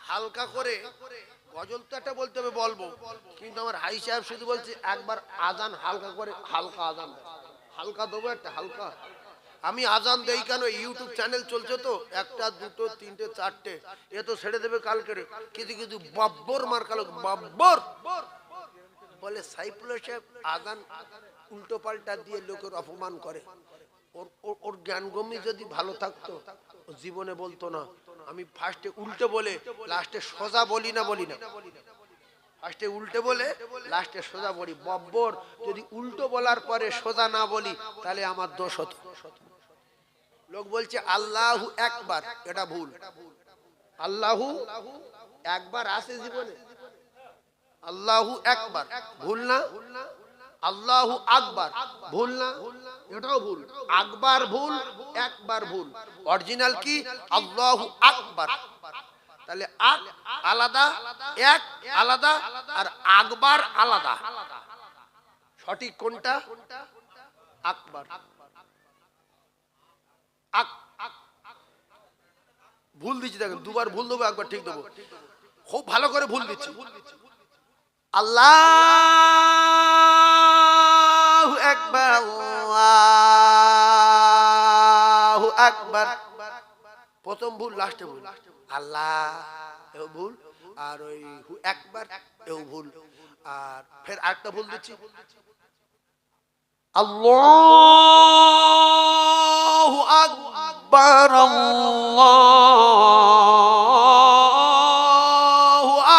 হালকা করে গজল তো একটা বলতে হবে, বলবো, কিন্তু আমার হাই সাহেব শুধু বলছে একবার আজান হালকা করে, হালকা আজান, হালকা দেবো একটা হালকা। আমি আজান দেই কেন, ইউটিউব চ্যানেল চলছে তো, একটা দুটো তিনটে চারটে, এ তো ছেড়ে দেবে কালকে। কিছু কিছু বাব্বর মার কালো বাব্বর বলে সাইফুল্লাহ সাহেব আজান উল্টো পাল্টা দিয়ে লোকের অপমান করে। ওর জ্ঞানগম্যি যদি ভালো থাকতো ও জীবনে বলতো না। আমি ফার্স্টে উল্টো বলে লাস্টে সোজা বলি না, ফার্স্টে উল্টে বলে লাস্টে সোজা বলি। বব্বর যদি উল্টো বলার পরে সোজা না বলি তাহলে আমার দোষ হতো। লোক বলছে আল্লাহু একবার, এটা ভুল। আল্লাহু একবার আসে জীবনে, আল্লাহু একবার ভুল না, আল্লাহু আকবার ভুল না, এটাও ভুল। আকবার ভুল, একবার ভুল। অরিজিনাল কি আল্লাহু আকবার। তাহলে আক আলাদা, এক আলাদা, আর আকবার আলাদা। সঠিক কোনটা? আকবার। ভুল দিচ্ছি দেখেন, দুবার ভুল দেবো, একবার ঠিক দেবো। খুব ভালো করে ভুল দিচ্ছি। আল্লাহু আকবার, আল্লাহু আকবার। প্রথম ভুল, লাস্টে ভুল। আল্লাহ এও ভুল, আর ওই হু একবার এও ভুল। আর ফের আরেকটা ভুল দিচ্ছি, আল্লাহু আকবার, আল্লাহু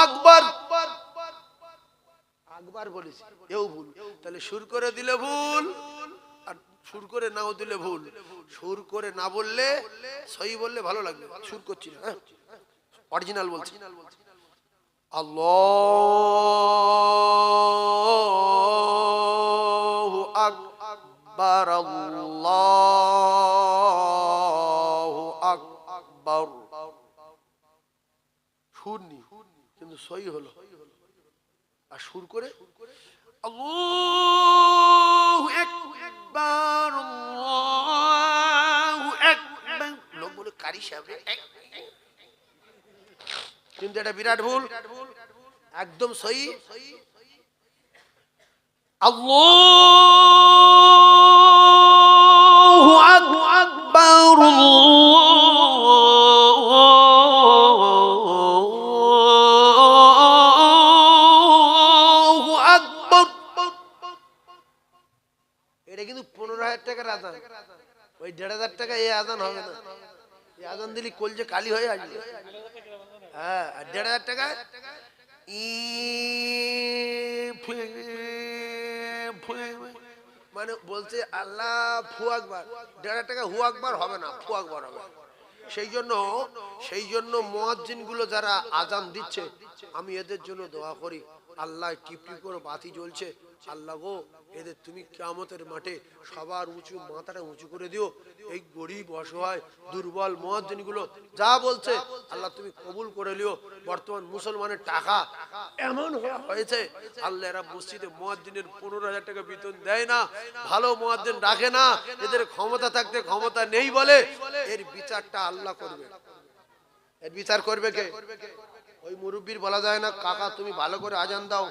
আকবার, আকবার বলেছি, এও ভুল। তাহলে সুর করে দিলে ভুল, আর সুর করে নাও দিলে ভুল। সুর করে না বললে সহি, বললে ভালো লাগবে। সুর করছি না, অরিজিনাল বলছি। আল্লাহু আকবার, আল্লাহু আকবার। সুর নি কিন্তু সহি হলো। আর সুর করে আল্লাহু আকবার, আল্লাহু আকবার। লোক বলে কারি সাহেব, কিন্তু এটা বিরাট ভুল, একদম সহি। আল্লাহু আকবার, আল্লাহু আকবার। এটা কিন্তু 15,000 টাকার আজান, ওই 1,500 টাকা এই আজান হবে না। এই আজান দিলি কলজে কালি হয়ে আসবে। হ্যাঁ, 1,500 টাকা মানে বলছে আল্লাহ ফু আকবার। 1,500 টাকা হু আকবার হবে না, ফু আকবার হবে। সেই জন্য মুয়াজ্জিন গুলো যারা আজান দিচ্ছে, আমি এদের জন্য দোয়া করি, আল্লাহ টিপটি করে বাতি জ্বলছে, আল্লাহ গো এদের তুমি কিয়ামতের মাঠে সবার উঁচু মাথাটা উঁচু করে দিও। এই গরিব অসহায় দুর্বল মুয়াজ্জিন গুলো যা বলছে আল্লাহ তুমি কবুল করে লিও। বর্তমান মুসলমানের টাকা এমন হয়েছে, আল্লাহ এরা মসজিদে মুয়াজ্জিনের 15,000 টাকা বেতন দেয় না, ভালো মুয়াজ্জিন রাখে না। এদের ক্ষমতা থাকতে ক্ষমতা নেই বলে এর বিচারটা আল্লাহ করবে। এর বিচার করবে কে? ওই মুরব্বির বলা যায় না, কাকা তুমি ভালো করে আজান দাও,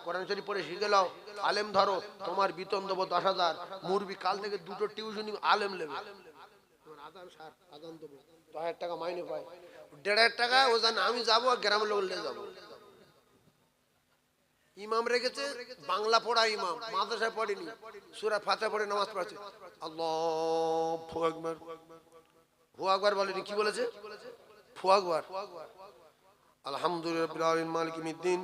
কোরআন শরীফ পড়ে শিখে নাও, আলেম ধরো, তোমার বেতন দেবো 10,000। মুরব্বি কাল থেকে দুটো টিউশনি আলেম নেবে, আজান সার আজান দেবো, 10,000 টাকা মাইনে পায়। 1,500 টাকা ও জানে আমি যাবো আর গ্রামের লোক নিয়ে যাবো। ইমাম রেখেছে, বাংলা পড়া ইমাম, মাদ্রাসায় পড়েনি, সূরা ফাতিহা পড়ে নামাজ পড়াচ্ছে। আল্লাহু আকবার, হু আকবার বলেনি, কি বলেছে? ফু আকবার। আলহামদুলিল্লাহি রাব্বিল আলামিন মালিকি মিদ্দিন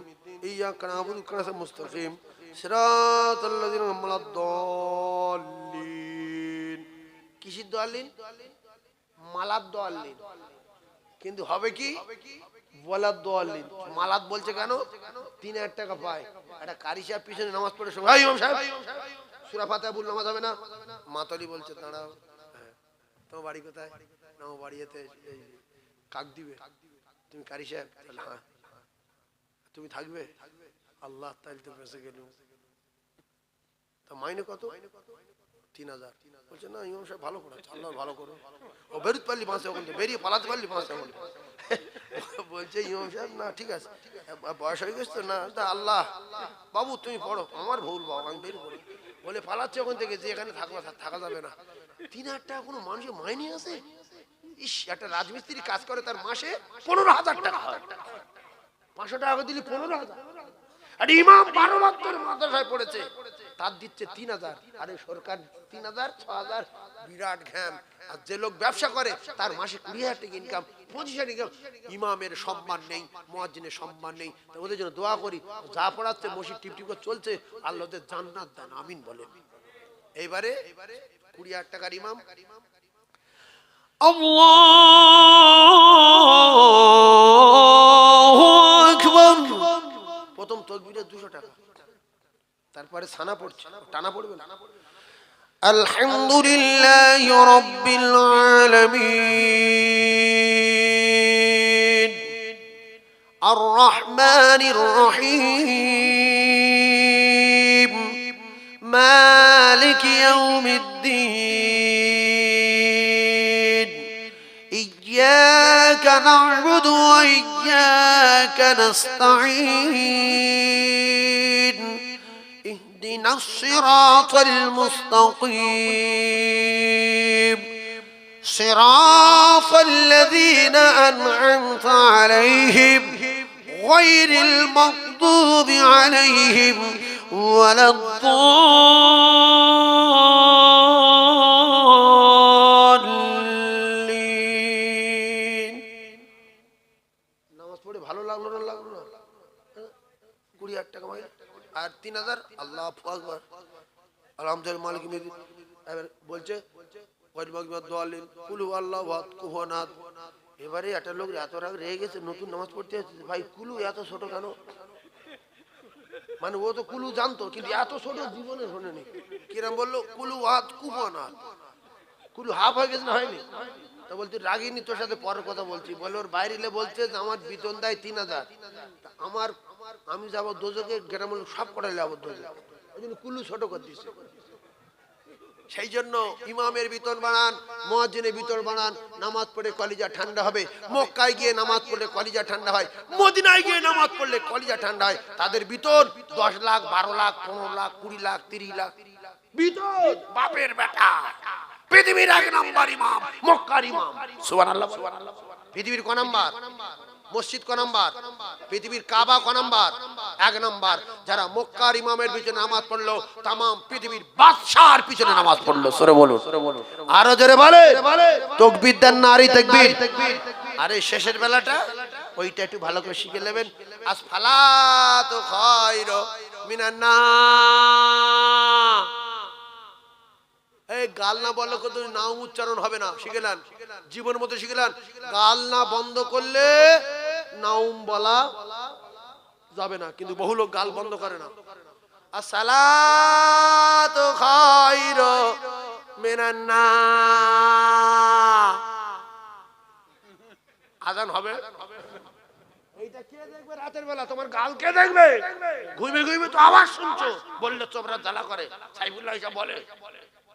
ইয়্যাকা না'বুদু ওয়া ইয়্যাকা নাস্তাঈন মুস্তাকিম সিরাতাল লাযিনা আন'আমতা আলাইহিম। কিসির দোয়াল্লিন? মালাদ দোয়াল্লিন। কিন্তু হবে কি? বলাদ দোয়াল্লিন। মালাদ বলছে কেন? 3,000 টাকা পায়। একটা কারি সাহেব পিছনে নামাজ পড়ে সঙ্গে, এই ইমাম সাহেব সূরা ফাতিহা বল, নামাজ হবে না? মাতলি বলছে দাঁড়াও, তোমার বাড়ি কোথায়? না, আমার বাড়িতে কাক দিবে। তুমি কারি সাহেব? হ্যাঁ। তুমি থাকবে? আল্লাহ, তাইলে তো বেঁচে গেল। তা মাইনে কত? 3,000। বলছে না ইমাম সাহেব ভালো পড়াচ্ছে, আল্লাহ ভালো করো। ও বেরোতে পারলি 5 সেকেন্ড, বেরিয়ে পালাতে পারলি 5 সেকেন্ড। বলছে ইমাম সাহেব না ঠিক আছে, বয়স হয়ে গেছে তো না, তা আল্লাহ বাবু তুমি পড়ো, আমার ভুল বাবু আমি বের করি বলে পালাচ্ছে ওখান থেকে, যে এখানে থাকা যাবে না। 3,000 টাকা কোনো মানুষের মাইনে আছে? ইস, একটা রাজমিস্ত্রি কাজ করে তার মাসে 15,000 টাকা হয়, 500 টাকা দিলে 15,000। আর ইমাম 12 বছর মাদ্রাসায় পড়েছে, তার দিচ্ছে 3,000। আরে সরকার 3,000 6,000 বিরাট ঘ্যাম। আর যে লোক ব্যবসা করে তার মাসে 20,000 টাকা ইনকাম, 25,000 ইনকাম। ইমামের সম্মান নেই, মুয়াজ্জিনের সম্মান নেই। তো ওদের জন্য দোয়া করি, যা পড়াচ্ছে মসজিদ টিপটিপ করে চলছে, আল্লাহ ওদের জান্নাত দেন, আমিন বলে। এইবারে 20,000 টাকার ইমাম, আল্লাহু আকবার, প্রথম তাকবীরে 200 টাকা, তারপরে সানা পড়ছে, টানা পড়বে না। আলহামদুলিল্লাহি রাব্বিল আলামিন আর রহমানির রহিম মালিক ইয়াউমিদ্দিন ইয়্যাকা না'বুদু ওয়া ইয়্যাকা নাস্তাঈন اهدنا الصراط المستقيم صراط الذين أنعمت عليهم غير المغضوب عليهم ولا الضالين। নামাজ পড়ে ভালো লাগলো না? লাগলো না? 20,000 টাকা মাইনে আর 3,000 আল্লাহু আকবার আলহামদুলিল্লাহ মালিক মিদ। এবার বলছে কুলু আল্লাহু আহাদ কুফুয়ান আহাদ। এবারে একটা লোক এত রাগ রেগে গেছে, নতুন নামাজ পড়তে আসছে, ভাই কুলু এত ছোট কেন? মানে ও তো কুলু জানতো কিন্তু এত ছোট জীবনে শোনেনি। কিরম বললো কুলু আহাদ কুফুয়ান আহাদ, কুলু হাফ হয়ে গেছে না হয়নি? তা বলছি রাগিনি, তোর সাথে পরের কথা বলছি। বলে ওর বাইরে বলছে যে আমার বেতন দেয় 3,000, আমার আমি যাবো দোজকে, গ্রামের সব কটাই যাবো দোজকে, ওই জন্য কুলু ছোট করে দিচ্ছে। সেই জন্য ইমামের বেতন বাড়ান, মুয়াজ্জিনের বেতন বাড়ান, নামাজ পড়ে কলিজা ঠান্ডা হবে। মক্কায় গিয়ে নামাজ পড়লে কলিজা ঠান্ডা হয়, মদিনায় গিয়ে নামাজ পড়লে কলিজা ঠান্ডা হয়। তাদের বেতন 10 লাখ 12 লাখ 15 লাখ 20 লাখ 30 লাখ বেতন। বাপের বেটা পৃথিবীর 1 নাম্বার ইমাম, মক্কার ইমাম। সুবহানাল্লাহ, সুবহানাল্লাহ। পৃথিবীর ক নাম্বার মসজিদ, ক নাম্বার পৃথিবীর কাবা, ক নাম্বার 1 নাম্বার। যারা মক্কার ইমামের পিছনে নামাজ পড়লো, তাম পৃথিবীর বাদশার পিছনে নামাজ পড়লো। সরে বলুন, আরো জোরে বলে তাকবীর দেন, নারী তাকবীর। আরে শেষের বেলাটা ওইটা একটু ভালো করে শিখে নেবেন। আসফালাতু খায়রু মিনান নাম। এই গাল না বললে কত নাম উচ্চারণ হবে না, শিখেলেন জীবনের মতো শিখেলেন। গাল না বন্ধ করলে নাউম বলা যাবে না, কিন্তু বহু লোক গাল বন্ধ করে না। আসসালাতু খায়রু মিনান নাম। আযান হবে, এইটা কে দেখবে রাতের বেলা? তোমার গাল কে দেখবে? ঘুমে ঘুমে তো আওয়াজ শুনছো, বললে চোপড়া জ্বালা করে। সাইফুল্লাহ এসব বলে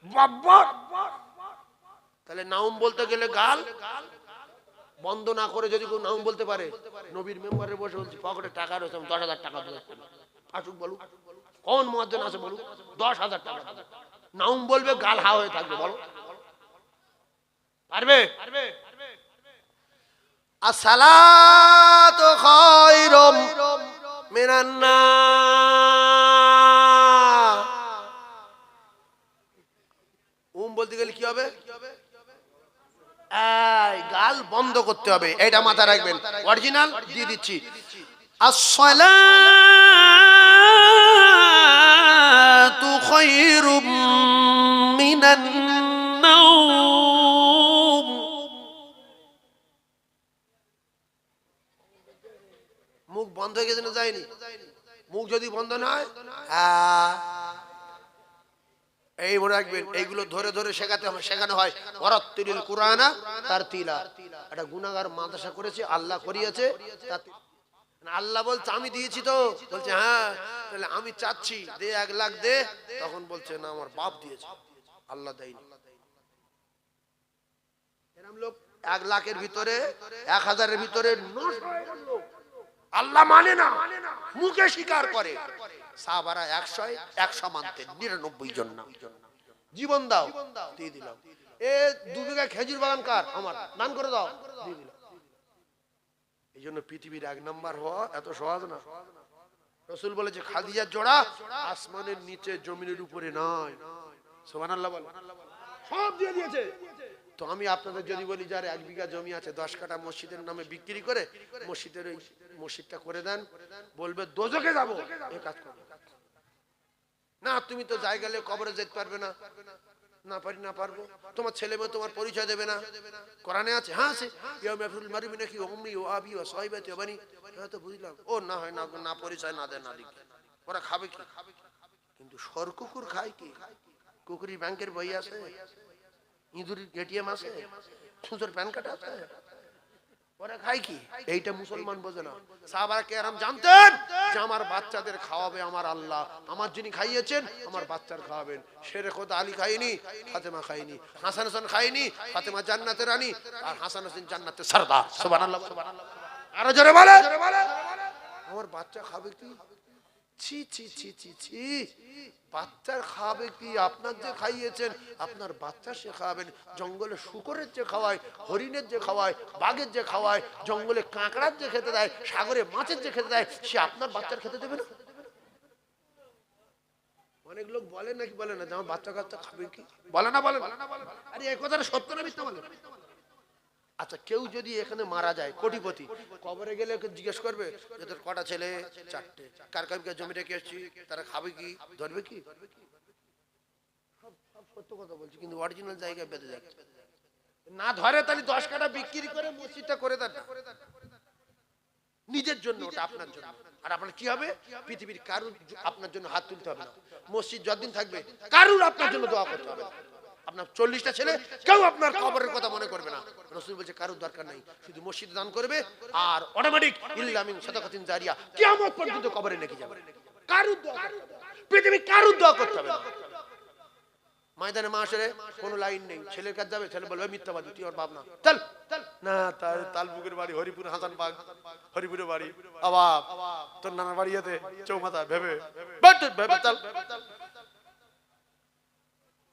বাবা। তাহলে নাউম বলতে গেলে গাল বন্ধ না করে যদি কেউ নাউম বলতে পারে, নবীর মেম্বারে বসে বলছি পকেটে টাকা রয়েছে, 10,000 টাকা দিয়ে আসুক বলুক, কোন মুয়াজ্জিন আছে বলুক, 10,000 টাকা নাউম বলবে, গাল হা হয়ে থাকবে। বলো পারবে? আসসালাতু খায়রুম মিনান নাম। বলতে গেলে কি হবে? গাল বন্ধ করতে হবে, এটা মাথায় রাখবেন। অরিজিনাল দিয়ে দিচ্ছি। আসসালাতু খায়রুম মিনান নাওম। মুখ বন্ধ হয়ে গেছে না যায়নি? মুখ যদি বন্ধ না হয়, এই মনে রাখবেন, এইগুলো ধরে ধরে শেখানো হয়। ওয়ারাত্তিলিল কুরআনা তারতিলা। একটা গুনাহগার মাদ্রাসা করেছে, আল্লাহ করিয়েছে। আল্লাহ বলছে আমি দিয়েছি তো, বলছে হ্যাঁ, তাহলে আমি চাচ্ছি দে 1 লাখ দে। তখন বলছে না, আমার বাপ দিয়েছে, আল্লাহ দেয়নি। এরকম লোক 1 লাখের ভিতরে 1000-এর ভিতরে 900 লোক আল্লাহ মানে না, মুখে স্বীকার করে। সাহাবারা 100 মানতেন, 99 জন না। জীবন দাও, দিয়ে দিলাম। এ 2 বিঘা খেজুর বাগান কার? আমার, দান করে দাও, দিয়ে দিলাম। এই জন্য পৃথিবীর 1 নাম্বার হওয়া এত সহজ না। রাসূল বলেছে খাদিজার জোড়া আসমানের নিচে জমিনের উপরে নয়। সুবহানাল্লাহ বল। সব দিয়ে দিয়েছে। তো আমি আপনাদের যদি বলি যার 1 বিঘা জমি আছে 10 কাঠা মসজিদের নামে বিক্রি করে মসজিদের ওই মসজিদটা করে দেন, বলবে দোজখে যাব, এই কাজ করবে না। তুমি তো জায়গা গেলে কবরে যেতে পারবে না। না পারি না পারবো। তোমার ছেলে মেয়ে তোমার পরিচয় দেবে না। কোরআনে আছে, হ্যাঁ আছে, ইয়াউমা ইয়াফরুল মারউ মিন আখিহি ওয়া উম্মিহি ওয়া আবিহি ওয়া সাহিবাতিহি ওয়া বানি। হয়তো বুঝলাম, ও না হয় না, না পরিচয় না দেন না দিক, ওরা খাবে কি? কিন্তু সর কুকুর খায় কি? কুকুরি ব্যাংকের বই আছে, ইঁদুর এটিএম আছে, সুন্দর প্যান কার্ড আছে, ওরা খায় কি? এইটা মুসলমান বোঝে না। সাহাবারা কেরাম জানতেন যে আমার বাচ্চাদের খাওয়াবে আমার আল্লাহ, আমার যিনি খাইয়েছেন আমার বাচ্চার খাওয়াবেন। শেরে খোদা আলী খায়নি, ফাতেমা খায়নি, হাসান হাসান খায়নি, ফাতেমা জান্নাতের রানী আর হাসান হোসেন জান্নাতের সরদার। সুবহানাল্লাহ, সুবহানাল্লাহ। আরো জোরে বলে, আমার বাচ্চা খাবে কি? ছি ছি ছি ছি ছি, বাচ্চার খাবে কি? আপনার যে খাইয়েছেন আপনার বাচ্চা সে খাওয়াবেন। জঙ্গলে শুকরের যে খাওয়ায়, হরিণের যে খাওয়ায়, বাঘের যে খাওয়ায়, জঙ্গলে কাঁকড়ার যে খেতে দেয়, সাগরে মাছের যে খেতে দেয়, সে আপনার বাচ্চার খেতে দেবে না? অনেক লোক বলে নাকি বলে না যে আমার বাচ্চা কাচ্চা খাবে কি? বলে না, বলে না। আরে এই কথাটা সত্য না মিথ্যা বলে? আচ্ছা, কেউ যদি এখানে মারা যায় কোটিপতি, কবরে গেলে ওকে জিজ্ঞেস করবে যে তোর কটা ছেলে? 4টে। কার কার জমি রেখে এসেছি, তারা খাবে কি? ধরবে কি? সব সত্য কথা বলছি, কিন্তু অরিজিনাল জায়গায় বেঁধে যাচ্ছে। না ধরে তাহলে 10 কাঠা বিক্রি করে মসজিদটা করে দেন নিজের জন্য, ওটা আপনার জন্য। আর আপনার কি হবে? পৃথিবীর কারুর আপনার জন্য হাত তুলতে হবে না। মসজিদ যতদিন থাকবে কারুর আপনার জন্য দোয়া করতে হবে না। আপনার 40টা ছেলে, কেউ আপনার কবরের কথা মনে করবে না। রাসূল বলেছে কারুর দরকার নাই, শুধু মসজিদে দান করবে আর অটোমেটিক ইল্লা মিন সাদাকাতিন জারিয়া কিয়ামত পর্যন্ত কবরে নেকি যাবে। কারুর দোয়া, পৃথিবী কারুর দোয়া করতে হবে না। ময়দানে মাশরে কোনো লাইন নেই, ছেলের কাছে যাবে, ছেলে বলবে মিথ্যাবাদী, তুই ওর বাপ না, চল না। তালবুকের বাড়ি হরিপুর, হাসান বাগ হরিপুরের বাড়ি, অবাব তোর নানার বাড়ি এতে চৌমাথা ভেবে ভেবে চল,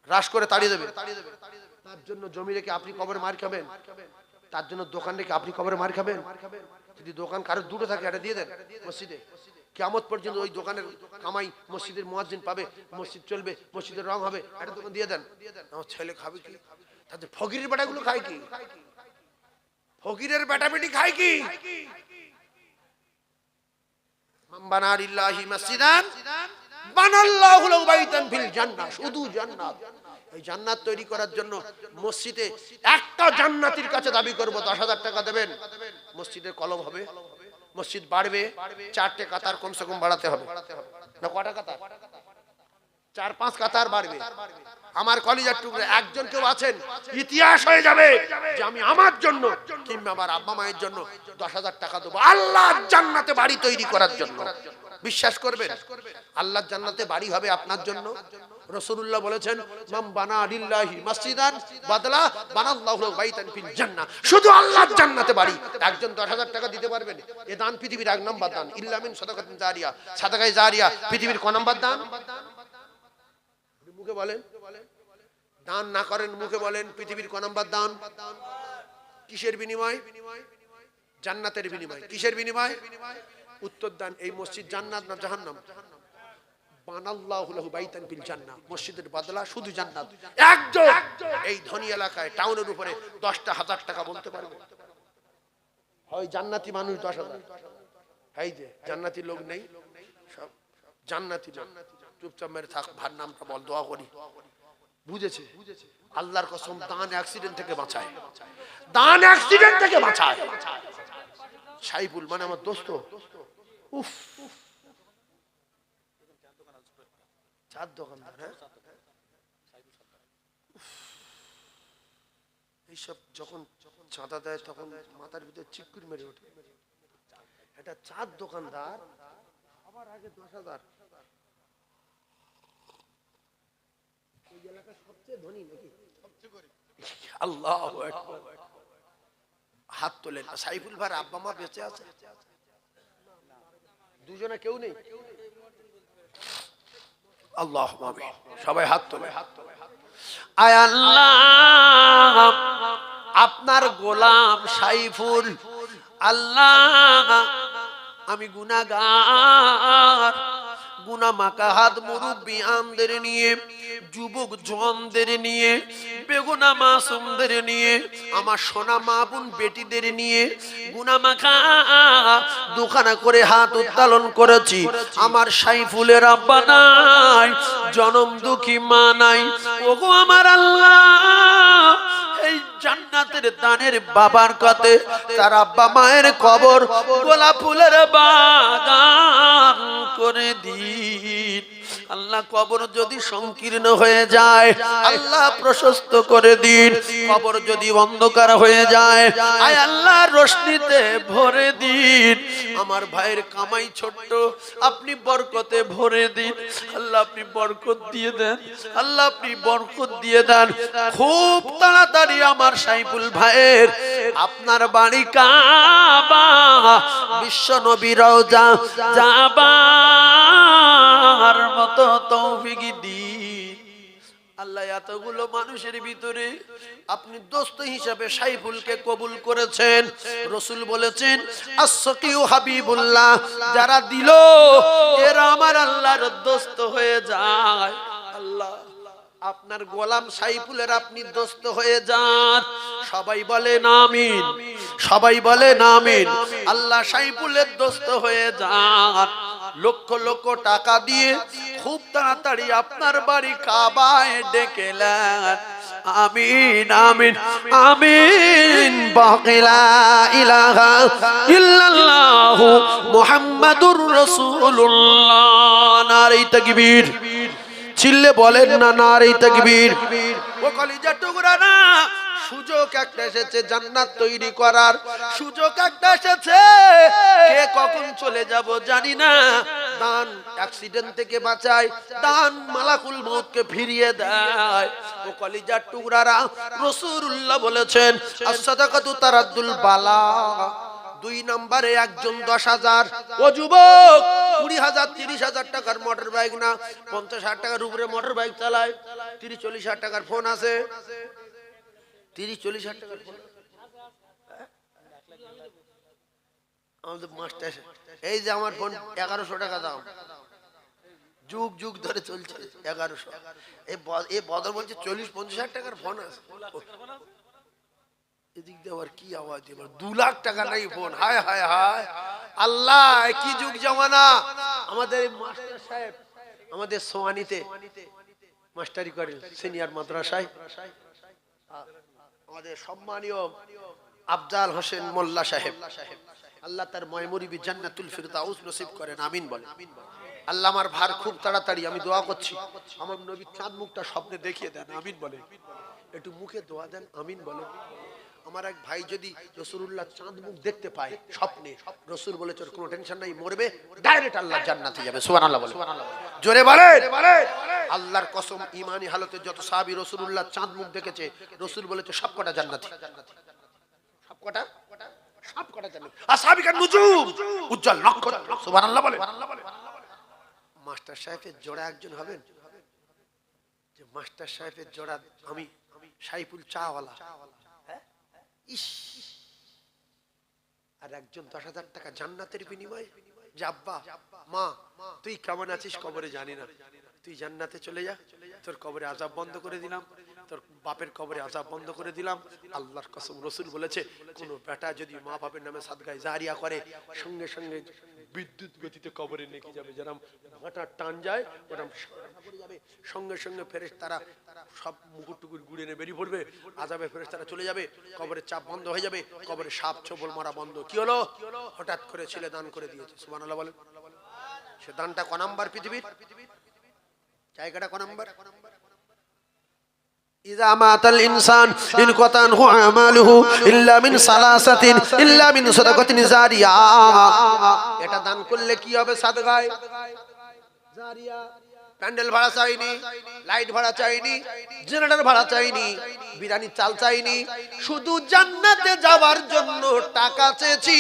রাশ করে তাড়িয়ে দেবে। তার জন্য জমি রেখে আপনি কবরে মার খাবেন? তার জন্য দোকান রেখে আপনি কবরে মার খাবেন? যদি দোকান কারোর দুটো থাকে এটা দিয়ে দেন মসজিদে, কিয়ামত পর্যন্ত ওই দোকানের কামাই মসজিদের মুয়াজ্জিন পাবে, মসজিদ চলবে, মসজিদের রং হবে, একটা দোকান দিয়ে দেন। আমার ছেলে খাবে কি? তাদের ফকিরের বেটাগুলো খায় কি? ফকিরের বেটা বেটি খায় কি? মাম্বানা লিল্লাহি মাসজিদান বানাল্লাহু লাহু বাইতান ফিল জান্নাহ, শুধু জান্নাত। এই জান্নাত তৈরি করার জন্য মসজিদে একটা জান্নাতীর কাছে দাবি করব 10,000 টাকা দেবেন, মসজিদের কলম হবে, মসজিদ বাড়বে, 4টে কাতার কমসে কম বাড়াতে হবে। না কটা কাতার? 4-5 কাতার বাড়বে। আমার কলিজার টুকরা একজন কেউ আছেন, ইতিহাস হয়ে যাবে যে আমি আমার জন্য কিংবা আমার আব্বা মায়ের জন্য 10,000 টাকা দেবো আল্লাহর জান্নাতে বাড়ি তৈরি করার জন্য। বিশ্বাস করবেন? আল্লাহর জান্নাতে বাড়ি হবে আপনার জন্য। রাসূলুল্লাহ বলেছেন মান বানা লিল্লাহি মাসজিদান বাদলা বানাল্লাহু লাহু বাইতান ফিল জান্নাহ, শুধু আল্লাহর জান্নাতে বাড়ি। একজন 10,000 টাকা দিতে পারবেন? এ দান পৃথিবীর 1 নাম্বার দান, ইল্লা মিন সাদাকাতিন জারিয়া। সাদাকায়ে জারিয়া পৃথিবীর ক নাম্বার দান? মুখে বলেন, দান না করেন মুখে বলেন, পৃথিবীর ক নাম্বার দান? কিসের বিনিময়? জান্নাতের বিনিময়। কিসের বিনিময়? উত্তর দান। এই মসজিদ জান্নাত না জাহান্নাম? বানাল্লাহু লাহু বাইতান ফিল জান্নাহ, মসজিদের বদলা শুধু জান্নাত। একজন এই ধনী এলাকায় টাউনের উপরে 10টা 1000 টাকা বলতে পারবে? হয় জান্নাতি মানুষ 10,000, এই যে জান্নাতি লোক নেই, সব জান্নাতি লোক। চুপচাপ মেরে থাক, ভার নামটা বল, দোয়া করি। বুঝেছে? আল্লাহর কসম, দান অ্যাক্সিডেন্ট থেকে বাঁচায়, দান অ্যাক্সিডেন্ট থেকে বাঁচায়। সাইফুল মানে আমার দোস্ত, উফ, চার দোকানদার, হ্যাঁ, এইসব যখন চাঁদা দেয় তখন মাথার ভিতরে চিকুর মেরে ওঠে। এটা 4 দোকানদার, আবার আগে 10,000। এই এলাকার সবচেয়ে ধনী নাকি? আল্লাহু আকবার। হাত তোলেন। সাইফুল ভাই আব্বা মা বেঁচে আছে? দুজনে কেউ নেই? আল্লাহ আমিন। সবাই হাত তোলে। আয় আল্লাহ, আপনার গোলাম সাইফুল, আল্লাহ আমি গুনাহগার, গুনাহ মাখা হাত মুরব্বি আমদের নিয়ে, যুবক জওয়ানদের নিয়ে, বেগুনা মাসুমদের নিয়ে, আমার সোনা মা বোন বেটিদের নিয়ে গুনাহ মাখা দুখানা করে হাত উত্তোলন করেছি। আমার সাইফুলের আব্বা নাই, জনম দুঃখী মা নাই। ওগো আমার আল্লাহ, এই জান্নাতের দানের বাবার কাছে তার আব্বা মায়ের কবর গোলাপ ফুলের বাগান করে দিন। আল্লাহ কবর যদি সংকীর্ণ হয়ে যায় আল্লাহ প্রশস্ত করে দিন, কবর যদি অন্ধকার হয়ে যায় আয় আল্লাহ রোশনীতে ভরে দিন। আমার ভাইয়ের কামাই ছোট্ট, আপনি বরকতে ভরে দিন। আল্লাহ আপনি বরকত দিয়ে দেন, আল্লাহ আপনি বরকত দিয়ে দেন। খুব তাড়াতাড়ি আমার সাইফুল ভাইয়ের আপনার বাড়ি কাবা, বিশ্ব নবী রওজা যাবার মতো তৌফিক দিন। আল্লাহ এতগুলো মানুষের ভিতরে আপনি দোস্ত হিসাবে সাইফুলকে কবুল করেছেন। রাসূল বলেছেন as-saqiyu হাবিবুল্লাহ, যারা দিল এরা আমার আল্লাহর দোস্ত হয়ে যায়। আল্লাহ আপনার গোলাম সাইফুলের আপনি দোস্ত হয়ে যান। সবাই বলেন আমিন, সবাই বলেন আমিন। আল্লাহ সাইফুলের দোস্ত হয়ে যান। লক্ষ লক্ষ টাকা দিয়ে খুব তাড়াতাড়ি আপনার বাড়ি কাবায় ডেকেলেন। আমিন আমিন আমিন। বাকিলা ইলাহা ইল্লাল্লাহ মুহাম্মাদুর রাসূলুল্লাহ। নারে তাকবীর। চিল্লে বলেন না নারে তাকবীর। ও কলিজার টুকরা না, সুযোগ একটা এসেছে জান্নাত তৈরি করার, সুযোগ একটা এসেছে। কে কখন চলে যাব জানি না। দান অ্যাক্সিডেন্ট থেকে বাঁচায়, দান মালাকুল মউতকে ফিরিয়ে দেয়। ও কলিজার টুকরারা, রাসূলুল্লাহ বলেছেন as-সাদাকাতু তারাদ্দুল বালা। 2 নম্বরে একজন 10,000। ও যুবক 20,000 30,000 টাকার মোটর বাইক না, 50,000 টাকার উপরে মোটর বাইক চালায়, 30-40,000 টাকার ফোন আছে। 30-40,000 টাকার ফোন আমাদের মাস্টার, এই যে আমার ফোন 1100 টাকা দাম, যুগ যুগ ধরে চলছে 1100। এই বদর বলছে 40-50,000 টাকার ফোন আছে। এদিক দিয়ে আবার কি আওয়াজ, এবার 2 লাখ টাকা নাই ফোন। হায় হায় হায় আল্লাহ, কি যুগ জামানা। আমাদের মাস্টার সাহেব আমাদের সোয়ানিতে মাস্টারি করেন সিনিয়র মাদ্রাসায়, আমাদের সম্মানীয় আফজাল হোসেন মোল্লা সাহেব, আল্লাহ তার ময়মুরিবি জান্নাতুল ফিরদাউস নসিব করেন। আমিন বলেন। আল্লাহ আমার ভার খুব তাড়াতাড়ি, আমি দোয়া করছি আমার নবীর চাঁদ মুখটা স্বপ্নে দেখিয়ে দেন। আমিন বলেন। একটু মুখে দোয়া দেন। আমিন বলেন। আমার এক ভাই যদি রাসূলুল্লাহ চাঁদ মুখ দেখতে পায় স্বপ্নে, রাসূল বলেছে কোনো টেনশন নাই, মরবে ডাইরেক্ট আল্লাহ জান্নাতে যাবে। সুবহানাল্লাহ বলেন, জোরে বলেন। আল্লাহর কসম, ঈমানি হালতে যত সাহাবী রাসূলুল্লাহ চাঁদ মুখ দেখেছে, রাসূল বলেছে সবকটা জান্নাতি, সবকটা জান্নাতি। আসহাবিকান নুজুম, উজ্জ্বল নক্ষত্র। সুবহানাল্লাহ বলেন। মাস্টার সাহেবের জোড়া একজন হবেন, যে মাস্টার সাহেবের জোড়া আমি সাইফুল চাওয়ালা। ইস, আর একজন 10,000 টাকা জান্নাতের বিনিময়ে। যে আব্বা মা তুই কেমন আছিস কবরে জানি না, তুই জান্নাতে চলে যা, তোর কবরে আযাব বন্ধ করে দিলাম, তোর বাপের কবরে আযাব বন্ধ করে দিলাম। আল্লাহর কসম, রাসূল বলেছে কোন বেটা যদি মা বাপের নামে সাদগায়ে জারিয়া করে, সঙ্গে সঙ্গে বিদ্যুৎ গতিতে কবরে নেকি যাবে। যেরকম ভাটা টান যায় ওরকম পড়ে যাবে, সঙ্গে সঙ্গে ফেরেশতারা সব মুকুট টুকুর গুড়ে নিয়ে বেরিয়ে পড়বে। আযাবে ফেরেশতারা চলে যাবে, কবরের চাপ বন্ধ হয়ে যাবে, কবরে সাপ ছোবল মারা বন্ধ। কি হলো? হঠাৎ করে ছেলে দান করে দিয়েছে। সুবহানাল্লাহ বলেন। সে দানটা ক নাম্বার পৃথিবীর? জায়গাটা ক নাম্বার? ইযা মাতাল ইনসান ইনকাতা আনহু আমালুহু ইল্লা মিন সালাসাতিন ইল্লা মিন সাদাকাতিন জারিয়া। এটা দান করলে কি হবে? সাদগায়ে জারিয়া। প্যান্ডেল ভাড়া চাইনি, লাইট ভাড়া চাইনি, জেনারেটর ভাড়া চাইনি, বিরিয়ানি চাল চাইনি, শুধু জান্নাতে যাওয়ার জন্য টাকা চেয়েছি।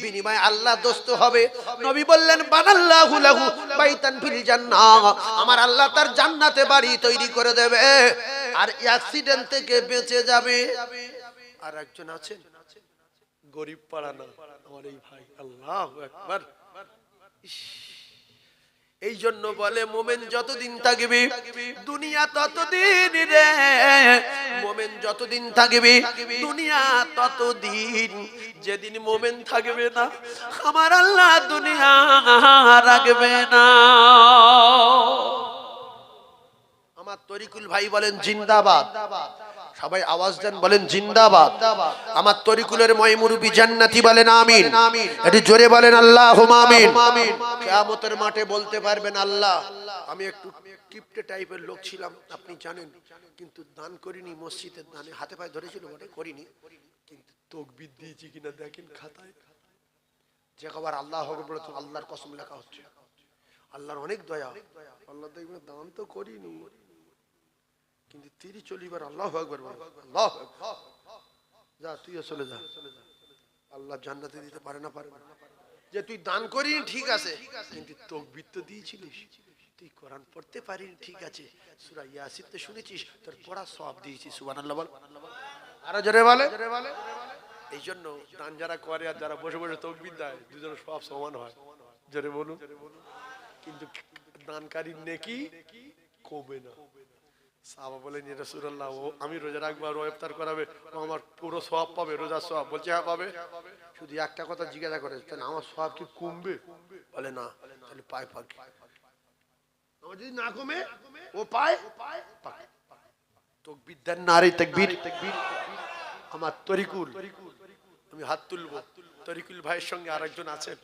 বিনিময়ে আল্লাহ দোস্ত হবে। নবী বললেন বানাল্লাহু লাহু বাইতান ফিল জান্নাহ, আমার আল্লাহ তার জান্নাতে বাড়ি তৈরি করে দেবে আর অ্যাক্সিডেন্ট থেকে বেঁচে যাবে। আর একজন আছেন গরিব পাড়া না, আমার এই ভাই, আল্লাহু আকবার। এই জন্য বলে মোমেন যতদিন থাকবে দুনিয়া ততদিন রে, মোমেন যতদিন থাকবে দুনিয়া ততদিন। যেদিন মোমেন থাকবে না আমার আল্লাহ দুনিয়া রাখবে না। আমার তরিকুল ভাই বলেন জিন্দাবাদ, সবাই আওয়াজ দেন বলেন জিন্দাবাদ। আমার তরিকুলের ময়মুরবি জান্নাতি বলেন আমিন, একটু জোরে বলেন আল্লাহুম্মা আমিন। কিয়ামতের মাঠে বলতে পারবেন আল্লাহ আমি একটু কিপটে টাইপের লোক ছিলাম আপনি জানেন, কিন্তু দান করিনি, মসজিদের দানে হাতে পায়ে ধরেছিল বটে করিনি, কিন্তু তাকবীর দিয়েছি কিনা দেখেন খাতায়, যে খবর আল্লাহ আকবার আল্লাহর কসম লেখা হচ্ছে। আল্লাহর অনেক দয়া, আল্লাহ দেখবেন দান তো করিনি কিন্তু তিরি চলিবার আল্লাহু আকবার বল, আল্লাহু আকবার। যা তুইও চলে যা, আল্লাহ জান্নাতে দিতে পারে না, পারে না। যে তুই দান করিনি ঠিক আছে, কিন্তু তাকবীর তো দিয়েছিলিস, তুই কোরআন পড়তে পারিনি ঠিক আছে, সূরা ইয়াসিন তো শুনেছিস, তোর পড়া সওয়াব দিয়েছি, সুবহানাল্লাহ বল, আরো জোরে বলে। এই জন্য দান যারা করে আর যারা বসে বসে তাকবীর দেয় দুজনের সওয়াব সমান হয়, জোরে বলুন। কিন্তু দানকারীর নেকি কমে না। সাহাবা বলেন ইয়া রাসূলুল্লাহ, ও আমি রোজা রাখবো আর ও ইফতার করাবে, ও আমার পুরো সওয়াব পাবে, রোজার সওয়াব? বলছে হ্যাঁ পাবে। শুধু একটা কথা জিজ্ঞাসা করে, তাহলে আমার সওয়াব কি কমবে? বলে না। তাহলে পায় ফাঁকি, আমার যদি না কমে ও পায় তাকবীর দেন নারে তাকবীর। আমার তরিকুল, আমি হাত তুলবো, তরিকুল ভাইয়ের সঙ্গে আরেকজন আছেন,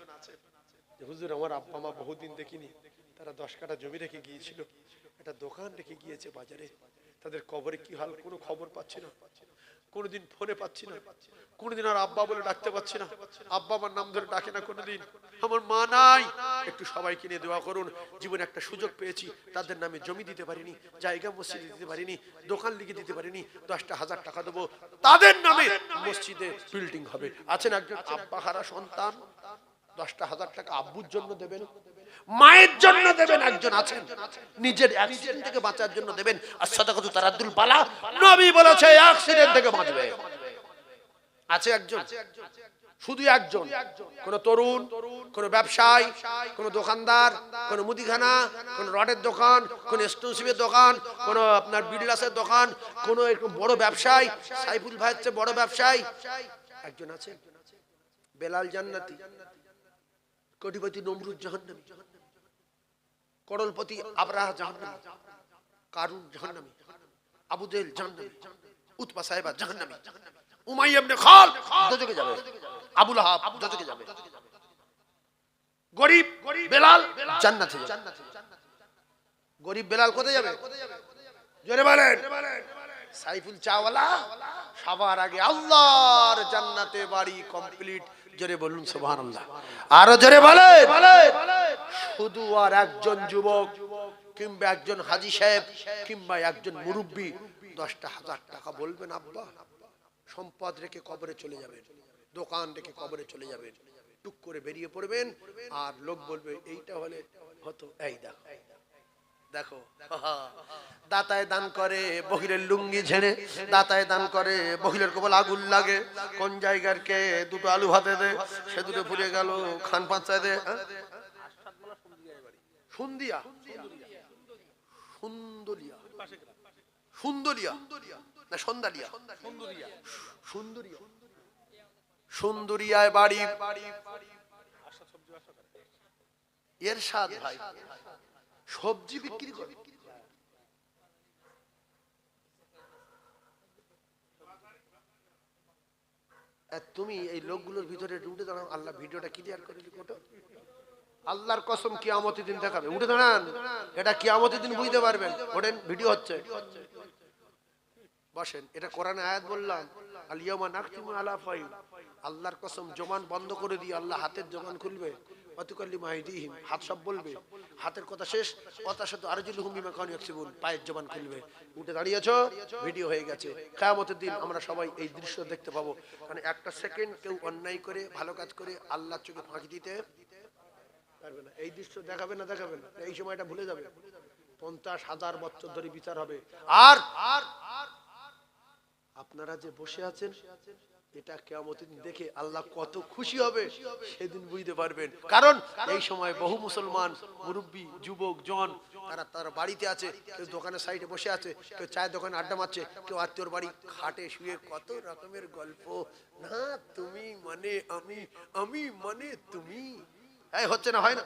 হুজুর আমার আব্বা মা বহুদিন দেখিনি, তারা 10 কাঠা জমি রেখে গিয়েছিল, একটা দোকান রেখে গিয়েছে বাজারে, তাদের কবরে কি হাল কোনো খবর পাচ্ছি না, কোনোদিন ফোনে পাচ্ছি না, কোনোদিন আর আব্বা বলে ডাকতে পাচ্ছি না, আব্বা আমার নাম ধরে ডাকে না কোনোদিন, আমার মা নাই, একটু সবাইকে নিয়ে দোয়া করুন। জীবনে একটা সুযোগ পেয়েছি, তাদের নামে জমি দিতে পারিনি, জায়গা মসজিদে দিতে পারিনি, দোকান লিখে দিতে পারিনি, 10টা 1000 টাকা দেবো, তাদের নামে মসজিদে বিল্ডিং হবে। আছেন একজন আব্বা হারা সন্তান, 10টা 1000 টাকা আব্বুর জন্য দেবেন, মায়ের জন্য দেবেন, একজন আছেন নিজের অ্যাক্সিডেন্ট থেকে বাঁচার জন্য দেবেন। আর সাদাকাতু তারাদ্দুল বালা, নবী বলেছে অ্যাক্সিডেন্ট থেকে বাঁচবে। আছে একজন, শুধু একজন, কোন তরুণ, কোন ব্যবসায়ী, কোন দোকানদার, কোন মুদিখানা, কোন রডের দোকান, কোন এক্সক্লুসিভের দোকান, কোন আপনার বিড়লাসের দোকান, কোন এরকম বড় ব্যবসায়ী, সাইফুল ভাইয়ের চেয়ে বড় ব্যবসায়ী একজন আছে, বেলাল জান্নাতি, কোটিপতি নমরুদ জাহান্নামী, করোড়পতি আবরাহা জাহান্নামী, কারুন জাহান্নামী, আবু জেহেল জাহান্নামী, উতবা সাহেবা জাহান্নামী, উমাইয়া ইবনে খালদ দোজখে যাবে, আবু লাহাব দোজখে যাবে, গরীব বেলাল জান্নাতে যাবে। গরীব বেলাল কোথায় যাবে? জোরে বলেন। সাইফুল চাওয়ালা সবার আগে আল্লাহর জান্নাতে বাড়ি কমপ্লিট, জোরে বলুন সুবহানাল্লাহ, আরো জোরে বলেন। শুধু আর একজন যুবক কিংবা একজন হাজী সাহেব কিংবা একজন মুরব্বী 10টা 1000 টাকা বলবেন, আব্বা সম্পদ রেখে কবরে চলে যাবেন, দোকান রেখে কবরে চলে যাবেন, টুক করে বেরিয়ে পড়বেন, আর লোক বলবে এইটা হলে হতো, এই দেখো দেখো দাতায় দান করে বহিরের লুঙ্গি ঝেড়ে, দাতায় দান করে বহিরের কপাল আগুন লাগে, কোন জায়গার কে দুটো আলু ভাতে দে, সে দুটো ভুলে গেল, খান পাঁচায় দে, সুন্দিয়া সুন্দরিয়া সুন্দরিয়া না সন্দালিয়া সুন্দরিয়া সুন্দরিয়ায় বাড়ি, এরশাদ ভাই সবজি বিক্রি করে। তুমি এই লোকগুলোর ভিতরে উঠে দাঁড়াও, আল্লাহ ভিডিওটা ক্লিয়ার করে লিখো, আল্লাহর কসম কিয়ামতের দিন দেখাবে, উঠে দাঁড়ান, এটা কিয়ামতের দিন বুঝতে পারবেন। ওঠেন, ভিডিও হচ্ছে, বসেন। এটা কোরআনে আয়াত বললাম, আল ইয়াউমা নাখতিমু আলা আফওয়াহিহিম, আল্লাহর কসম জবান বন্ধ করে দিয়ে আল্লাহ হাতের জবান খুলবে, অতুকাল্লিমু আইদিহিম, হাত সব বলবে, হাতের কথা শেষ, কথা সাথে আরজুলুহুম বিমা কানু ইয়াকসিবুন, পায়ের জবান খুলবে। উঠে দাঁড়িয়েছো, ভিডিও হয়ে গেছে। কিয়ামতের দিন আমরা সবাই এই দৃশ্য দেখতে পাবো। মানে একটা সেকেন্ড কেউ অন্যায় করে ভালো কাজ করে আল্লাহর চোখে ফাঁকি দিতে পারবে না। এই দৃশ্য দেখাবে না, দেখাবেন এই সময়টা ভুলে যাবে। 50,000 বছর ধরে বিচার হবে। আর আপনারা যে বসে আছেন, এটা কিয়ামতের দিন দেখে আল্লাহ কত খুশি হবে সেদিন বুঝতে পারবেন। কারণ এই সময় বহু মুসলমান মুরব্বী, যুবক, জন তারা বাড়িতে আছে, কেউ দোকানের সাইডে বসে আছে, কেউ চায়ের দোকানে আড্ডা মারছে, কেউ আত্মীয়র বাড়ি খাটে শুয়ে কত রকমের গল্প। না তুমি মানে আমি, আমি মানে তুমি, এই হচ্ছে না, হয় না?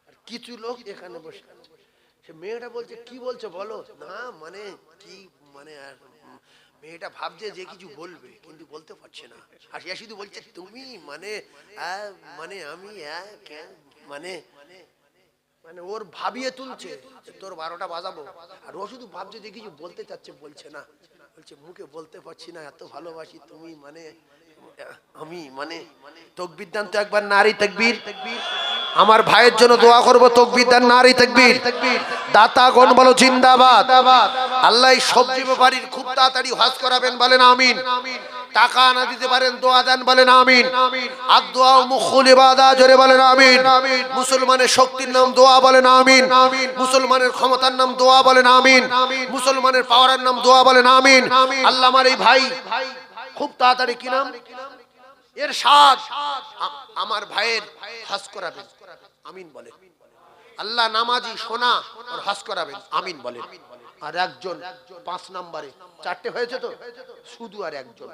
আর কিছু লোক এখানে বসে আছে, সে মেয়েটা বলছে কি বলছো বলো না, মানে কি মানে মেয়েটা ভাবছে যে কিছু বলবে কিন্তু বলতে পারছে না, হাসিয়া শুধু বলছে তুমি মানে মানে আমি মানে মানে ওর ভাবিয়ে তুলছে তোর 12টা বাজাবো, আর ও শুধু ভাবছে যে কিছু বলতে চাচ্ছে, বলছে না, বলছে মুখে বলতে পারছি না, এত ভালোবাসি তুমি মানে আমি মানে। তাকবীর দেন তো একবার, নারী তাকবীর। আমার ভাইয়ের জন্য দোয়া করব, তাকবীর দেন, নারী তাকবীর। দাতাগণ বলো জিন্দাবাদ। আল্লাহ সবজি ব্যাপারীর খুব তাড়াতাড়ি হজ করাবেন, বলেন আমিন। টাকা না দিতে পারেন, দোয়া দেন, বলেন আমিন। আর দোয়া মুখুল ইবাদা, জোরে বলেন আমিন। মুসলমানের শক্তির নাম দোয়া, বলেন আমিন। মুসলমানের ক্ষমতার নাম দোয়া, বলেন আমিন। মুসলমানের পাওয়ারের নাম দোয়া, বলেন আমিন। আল্লাহ আমার এই ভাই খুব তাড়াতাড়ি, কি নাম এরশাদ, আমার ভাইয়ের হজ করাবেন, আমিন বলে। আল্লাহ নামাজি সোনা ওর হজ করাবেন, আমিন বলে। আর একজন 5 নম্বরে, 4টে হয়েছে তো, শুধু আর একজন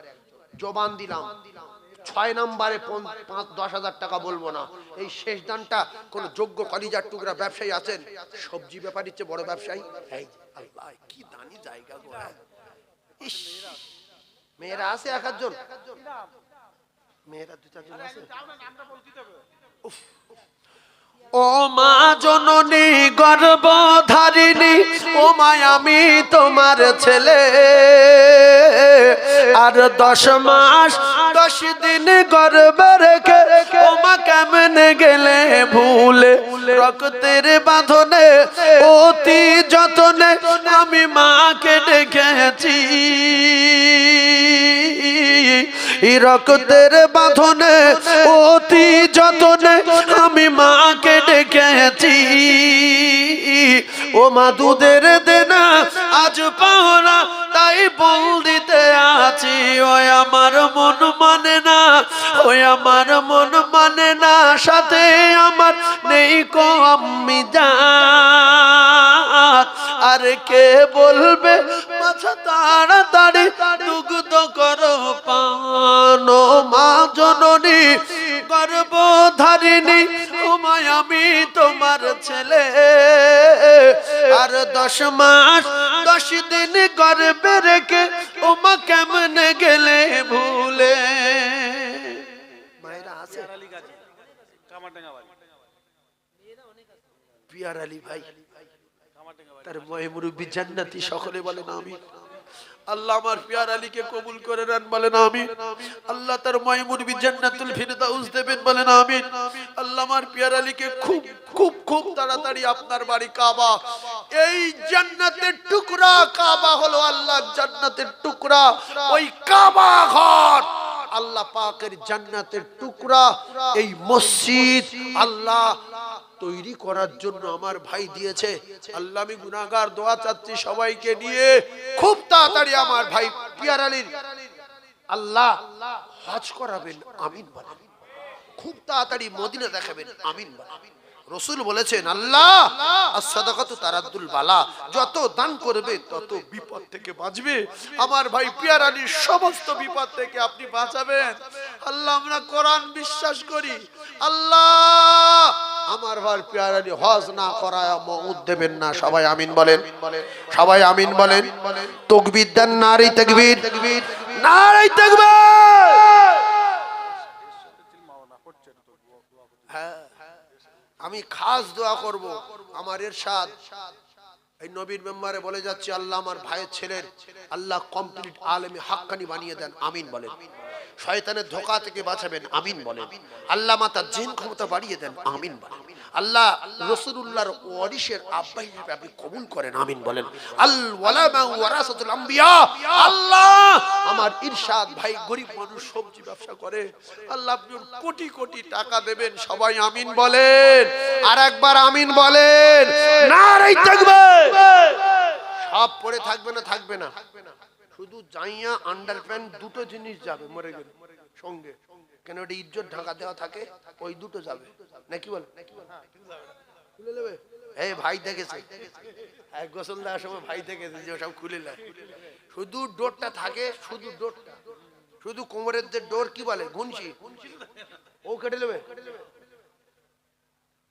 জবান দিলাম 6 নম্বরে 5-10,000 টাকা বলবো না। এই শেষ দানটা কোন যোগ্য কলিজার টুকরা ব্যবসায়ী আছেন, সবজি ব্যাপারীর চেয়ে বড় ব্যবসায়ী, এই আল্লাহ কি দানি জায়গা গো। ইস, মেয়েরা আছে এক আধজন, মেয়েরা 2-4জন আছে। ও মা জননী গর্ভধারিণী, ও মা আমি তোমার ছেলে, আর 10 মাস 10 দিন গর্ভে রেখে ও মা কেমনে গেলে ভুলে, রক্তের বাঁধনে অতি যতনে আমি মাকে ডেকেছি, রক্তের বাঁধনে অতি যতনে আমি মাকে ডেকেছি, ও মা দুধের দেনা আজ পাওনা তাই বল দিতে আছি, ওই আমার মন মানে না, ওই আমার মন মানে না, সাথে আমার নেই কো আম্মি জান, আর কে বলবে মাথা তাড়াতাড়ি দুগ্ধ করো পান, ও মা জননী গর্ভধারিণী, ও মা আমি তোমার ছেলে, আর 10 মাস 10 দিন গর্ভে রেখে ও মা কেমনে গেলে ভুলে। মায়েরা আছে, পিয়ার আলী ভাই তার ময় মুরব্বী জান্নাতি, সকলে বলেন আমিন। আল্লাহ আমার পিয়ার আলীকে কবুল করে নেন, বলেন আমিন। আল্লাহ তার ময় মুরব্বী জান্নাতুল ফিরদাউস দেবেন, বলেন আমিন। আল্লাহ আমার পিয়ার আলীকে খুব খুব খুব তাড়াতাড়ি আপনার বাড়ি কাবা, এই জান্নাতের টুকরা কাবা হলো আল্লাহর জান্নাতের টুকরা, ওই কাবা ঘর আল্লাহ পাকের জান্নাতের টুকরা, এই মসজিদ আল্লাহ তৈরি করার জন্য আমার ভাই দিয়েছে। আল্লাহ আমি গুনাহগার, দোয়া চাচ্ছি সবাইকে নিয়ে খুব তাড়াতাড়ি আমার ভাই পিয়ার আলীর আল্লাহ হজ করাবেন, আমিন বলেন। খুব তাড়াতাড়ি মদিনা দেখাবেন, আমিন বলেন। রাসূল বলেছেন আল্লাহ as-সাদাকাতু তারাদ্দুল বালা, যত দান করবে তত বিপদ থেকে বাঁচবে। আমার ভাই পিয়ার আলীর সমস্ত বিপদ থেকে আপনি বাঁচাবেন। আল্লাহ আমরা কোরআন বিশ্বাস করি, আল্লাহ আমার ভাই পিয়ার আলী হজ না করায় মউত দেবেন না। সবাই আমিন বলেন, সবাই আমিন বলেন। তাকবীর দেন, নারী তাকবীর, নারী তাকবীর। হ্যাঁ, আমি খাস দোয়া করব। আমার এরশাদ এই নবীর মেম্বারে বলে যাচ্ছে, আল্লাহ আমার ভাইয়ের ছেলের আল্লাহ কমপ্লিট আলেমে হাক্কানি বানিয়ে দেন, আমিন বলেন। শয়তানের ধোঁকা থেকে বাঁচাবেন, আমিন বলেন। আল্লাহ মাতা জিন ক্ষমতা বাড়িয়ে দেন, আমিন বলেন। আল্লাহ রাসূলুল্লাহর ওয়ারিসের আব্বা হিসেবে আপনি কবুল করেন, আমিন বলেন। আল ওয়ালামা ওয়ারাসাতুল আম্বিয়া। আল্লাহ আমার ইরশাদ ভাই গরিব মানুষ সবজি ব্যবসা করে, আল্লাহ আপনি কোটি কোটি টাকা দেবেন, সবাই আমিন বলেন। আর একবার আমিন বলেন। নারে তাকবীর। সব পড়ে থাকবে না, থাকবে না, শুধু জাইয়া আন্ডারপ্যান্ট দুটো জিনিস যাবে মরে গেলে সঙ্গে, কেন ওটা ইজ্জত ঢাকা দেওয়া থাকে, ওই দুটো যাবে নাকি বল? খুলে নেবে এই ভাই দেখেছে, এক গোসল দেওয়ার সময় ভাই দেখেছে যে সব খুলে নেয়, শুধু ডোরটা থাকে, শুধু ডোরটা, শুধু কোমরের যে ডোর কি বলে গুনছি, ও কেটে নেবে।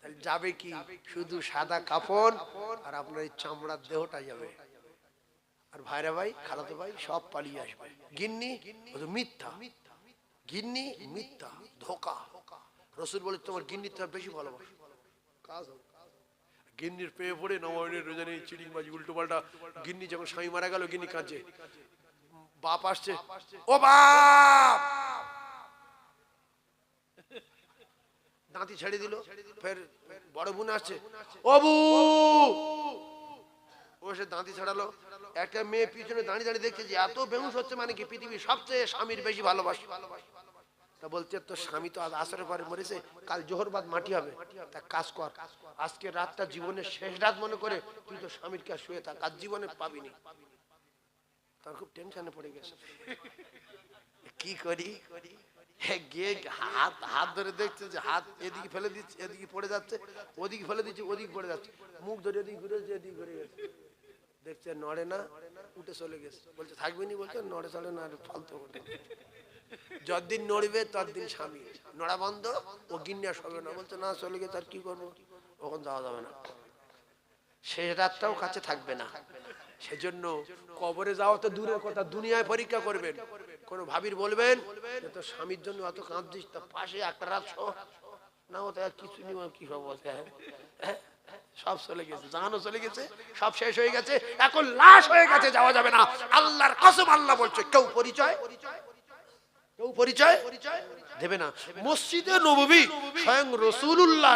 তাহলে যাবে কি শুধু সাদা কাফন, আর আপনার এই চামড়ার দেহটা যাবে। আর ভাইরা ভাই খালাতো ভাই সব পালিয়ে আসবে। গিন্নি মিথ্যা, গিন্নি মিথ্যা, ধোকা। রাসূল বলে তোমার গিন্নি তো বেশি ভালোবাসে, কাজ হবে। গিন্নির পেয়ে পড়ে নবায়নের রোজানে চিড়িংবাজি উল্টো পাল্টা। গিন্নি যখন স্বামী মারা গেল, গিন্নি কাঁদছে, বাপ আসছে, ও বাপ, দাঁতি ছেড়ে দিল। ফের বড় বোন আসছে, ও বউ, ও সে দাঁতি ছাড়ালো। একটা মেয়ে পিছনে দাঁড়িয়ে দাঁড়িয়ে দেখছে যে এত বেহুশ হচ্ছে, মানে কি পৃথিবীর সবচেয়ে স্বামীর বেশি ভালোবাসে। তা বলছে তোর স্বামী তো আজ আসরের পরে মরেছে, কাল জোহর বাদ মাটি হবে, তা কাজ কর, আজকে রাতটা জীবনের শেষ রাত মনে করে তুই তো স্বামীর কাছে শুয়ে থাক, আজ জীবনে পাবিনি। তার খুব টেনশনে পড়ে গেছে, কি করি? গিয়ে হাত হাত ধরে দেখছে যে হাত এদিকে ফেলে দিচ্ছে, এদিকে পড়ে যাচ্ছে, ওদিকে ফেলে দিচ্ছে, ওদিকে পড়ে যাচ্ছে, মুখ ধরে এদিকে ঘুরে যাচ্ছে, এদিকে ঘুরে গেছে, দেখছে নড়ে না, উঠে চলে গেছে। বলছে থাকবে নি, বলছে নড়ে চলে না, ফালতু কথা। যতদিন নড়বে ততদিন স্বামী, নড়া বন্ধ, ও গিন্নি সবে না, বলছে না চলে গেছে, আর কি করবো, ওখানে যাওয়া যাবে না, শেষ রাতটাও কাছে থাকবে না। সেজন্য কবরে যাওয়া তো দূরের কথা, দুনিয়ায় পরীক্ষা করবেন, কোন ভাবির বলবেন তো স্বামীর জন্য এত কাঁদছিস, তার পাশে একটা রাত না, ও তো কিছু নেই, কি সব সব চলে গেছে, জাহানও চলে গেছে, সব শেষ হয়ে গেছে, এখন লাশ হয়ে গেছে, যাওয়া যাবে না। আল্লাহর কসম, আল্লাহ বলছে কেউ পরিচয় দেবে না। মসজিদে নববী স্বয়ং রাসূলুল্লাহ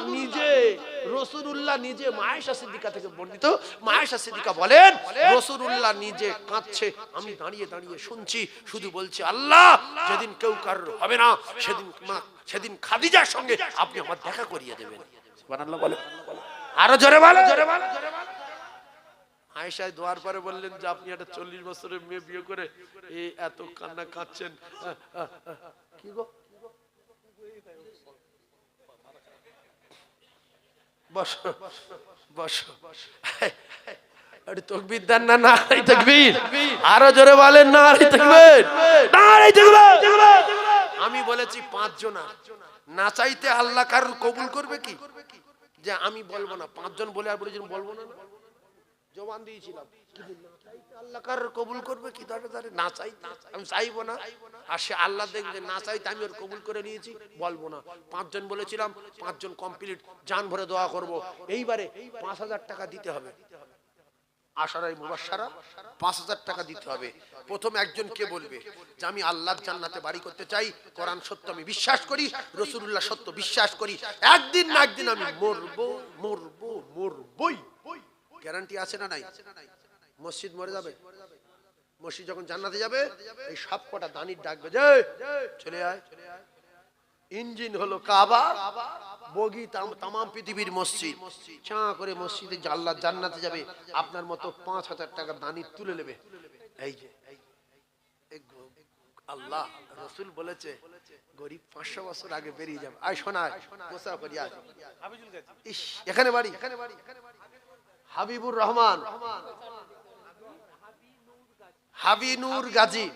নিজে মা আয়েশা সিদ্দিকা থেকে বর্ণিত, মা আয়েশা সিদ্দিকা বলেন রাসূলুল্লাহ নিজে কাঁদছে, আমি দাঁড়িয়ে দাঁড়িয়ে শুনছি, শুধু বলছে আল্লাহ যেদিন কেউ কারোর হবে না সেদিন খাদিজার সঙ্গে আপনি আমার দেখা করিয়ে দেবেন। সুবহানাল্লাহ বলে, আরো জোরে বলো। আয়েশা দোয়ার পরে বললেন যে আপনি একটা 40 বছরের মেয়ে বিয়ে করে এই এত কান্না কাঁদছেন, কি গো, বসো বসো, তাকবীর দেন না, নারে তাকবীর, আরো জোরে বলেন নারে তাকবীর, নারে তাকবীর। আমি বলেছি 5 জন না চাইতে আল্লাহ কারোর কবুল করবে কি, যে আমি বলবো না, 5 জন বলে আর বলেছেন বলবো না, জবান দিয়েছিলাম, আল্লাহ কারোর কবুল করবে কি, না চাই আমি চাইবো না, আর সে আল্লাহ দেখবে না চাইতে আমি ওর কবুল করে নিয়েছি, বলবো না। 5 জন বলেছিলাম, 5 জন কমপ্লিট, জান ভরে দোয়া করব। এইবারে 5000 টাকা দিতে হবে, আশারায়ে মুবাশশারা 5000 টাকা দিতে হবে। প্রথম একজন কে বলবে যে আমি আল্লাহর জান্নাতে বাড়ি করতে চাই, কোরআন সত্য আমি বিশ্বাস করি, রাসূলুল্লাহ সত্য বিশ্বাস করি, একদিন না একদিন আমি মরবই। গ্যারান্টি আছে না নাই? মসজিদ মরে যাবে, মসজিদ যখন জান্নাতে যাবে এই সব কটা দানির ডাকবে, যে চলে আয়। ইঞ্জিন হলো কাবা, বগি তাম পৃথিবীর মসজিদ, চা করে মসজিদে আল্লাহ জান্নাতে যাবে, আপনার মতো 5000 টাকা দানি তুলে নেবে। এই যে আল্লাহ রাসূল বলেছে গরিব 500 বছর আগে বেরিয়ে যাবে। আয় শোনায় গোসা করি, আয় ইস, এখানে বাড়ি হাবিবুর রহমান, হাবিনুর গাজী,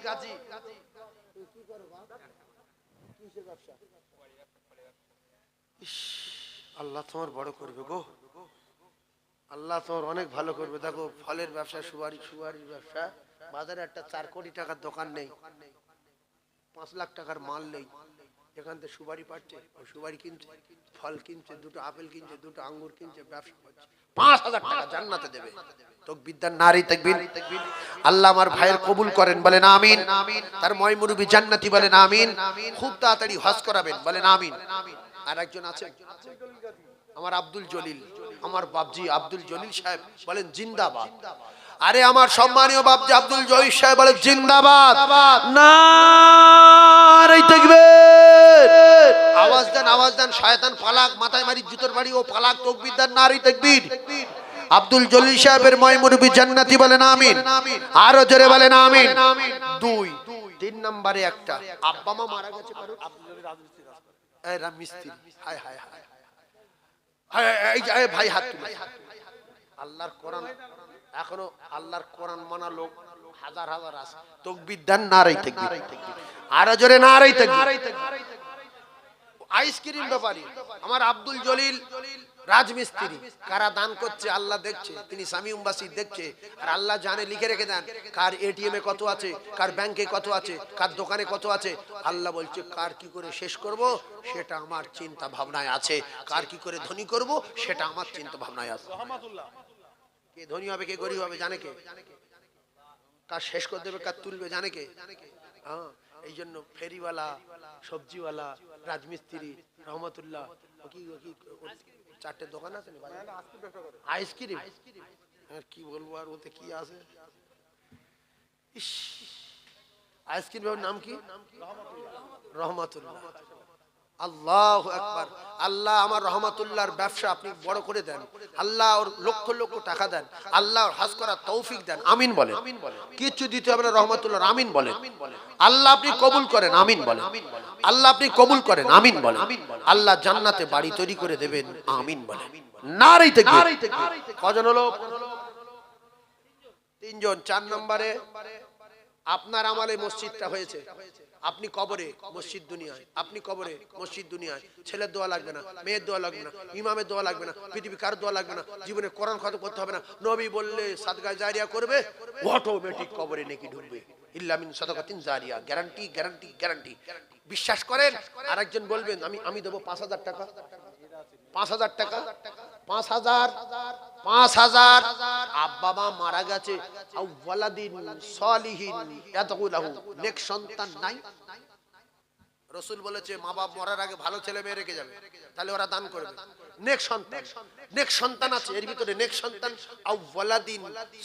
আল্লাহ তোমার বড় করবে গো, আল্লাহ তোমার অনেক ভালো করবে। দেখো ফলের ব্যবসা, সুপারির ব্যবসা, বাজারে একটা 4 কোটি টাকার দোকান নেই, 5 লাখ টাকার মাল নেই, এখান থেকে সুপারি পাচ্ছে, ওই সুপারি কিনছে, ফল কিনছে, দুটো আপেল কিনছে, দুটো আঙ্গুর কিনছে, ব্যবসা করছে, 5,000 টাকা জান্নাতে দেবে। তাকবীর নারী তাকবীর। আল্লাহ আমার ভাইয়ের কবুল করেন, বলেন আমিন। তার ময়মুরবি জান্নাতি, বলেন আমিন। খুব তাড়াতাড়ি হজ করাবেন, বলেন আমিন। আর একজন আছে আমার আব্দুল জলিল, আমার বাপজি আব্দুল জলিল সাহেব, বলেন জিন্দাবাদ। আরে আমার সম্মানীয় বাপজি আব্দুল জলিল সাহেব বলেন জিন্দাবাদ। নারে তাকবীর। আওয়াজ দেন, আওয়াজ দেন। শয়তান পালাক, মাথায় মারি জুতোর বাড়ি, ও পালাক। তাকবীর দেন, নারে তাকবীর। আব্দুল জলিল সাহেবের ময়মুরবি জান্নাতি, বলেন আমিন। আরো জোরে বলেন আমিন। 2 3 নম্বরে একটা আব্বা মা মারা গেছে কারো, এই রামিস্ত্রি, হায় হায় হায়, এই ভাই হাত তুলে। আল্লাহর কোরআন, এখনো আল্লাহর কোরআন মানা লোক হাজার হাজার আছে। তাকবীর দেন, নারে তাকবীর। আরো জোরে নারে তাকবীর। আইসক্রিম ব্যাপারী আমার আব্দুল জলিল রাজমিস্ত্রি, কারা দান করছে আল্লাহ দেখছে, তিনি সামিউম বাসির দেখছে, আর আল্লাহ জানে, লিখে রেখে দেন কার এটিএম এ কত আছে, কার ব্যাংকে কত আছে, কার দোকানে কত আছে। আল্লাহ বলছে কার কি করে শেষ করব সেটা আমার চিন্তা ভাবনায় আছে, কার কি করে ধনী করব সেটা আমার চিন্তা ভাবনায় আছে। কে ধনী হবে কে গরিব হবে জানে কে, কার শেষ করে দেবে কার তুলবে জানে কে। হ্যাঁ, এই জন্য ফেরিওয়ালা, সবজিওয়ালা, রাজমিস্ত্রি রহমতুল্লাহ, চারটে দোকান আছে আইসক্রিম, কি বলবো আর ওতে কি আছে। আইসক্রিমের নাম কি? রহমতুল্লাহ। আল্লাহু আকবার। আল্লাহ আমার রহমতুল্লাহর ব্যবসা আপনি বড় করে দেন, আল্লাহ ওর লক্ষ লক্ষ টাকা দেন, আল্লাহ ওর হজ করার তৌফিক দেন, আমিন বলেন। কিচ্ছু দিতে হবে না, রহমতুল্লাহ আমিন বলেন। আল্লাহ আপনি কবুল করেন, আমিন বলেন। আল্লাহ আপনি কবুল করেন, আমিন বলেন। আল্লাহ জান্নাতে বাড়ি তৈরি করে দেবেন, আমিন বলেন। নারে তাকবীর। কজন হলো? 3 জন। 4 নম্বরে আপনার আমলে মসজিদটা হয়েছে, আপনি কবরে মসজিদ দুনিয়ায়, আপনি কবরে মসজিদ দুনিয়ায়। ছেলের দোয়া লাগবে না, মেয়ের দোয়া লাগবে না, ইমামের দোয়া লাগবে না, পৃথিবী কার দোয়া লাগবে না, জীবনে কোরআন খতম করতে হবে না, নবী বললে সাদকা জারিয়া করবে, অটোমেটিক কবরে নেকি ঢুকবে। ইল্লা মিন সাদাকাতিন জারিয়া, গ্যারান্টি গ্যারান্টি গ্যারান্টি। বিশ্বাস করেন? আরেকজন বলবেন আমি দেব 5,000 টাকা, 5,000 টাকা, 5,000, 5,000। আব্বা মা মারা গেছে, আওয়ালাদিন সলিহিন ইয়াদউ লাহু, নেক সন্তান নাই। রাসূল বলেছে মা বাপ মরার আগে ভালো ছেলে মেয়ে রেখে যাবে, তাহলে ওরা দান করবে। নেক সন্তান, নেক সন্তান আছে এর ভিতরে, নেক সন্তান আওয়ালাদিন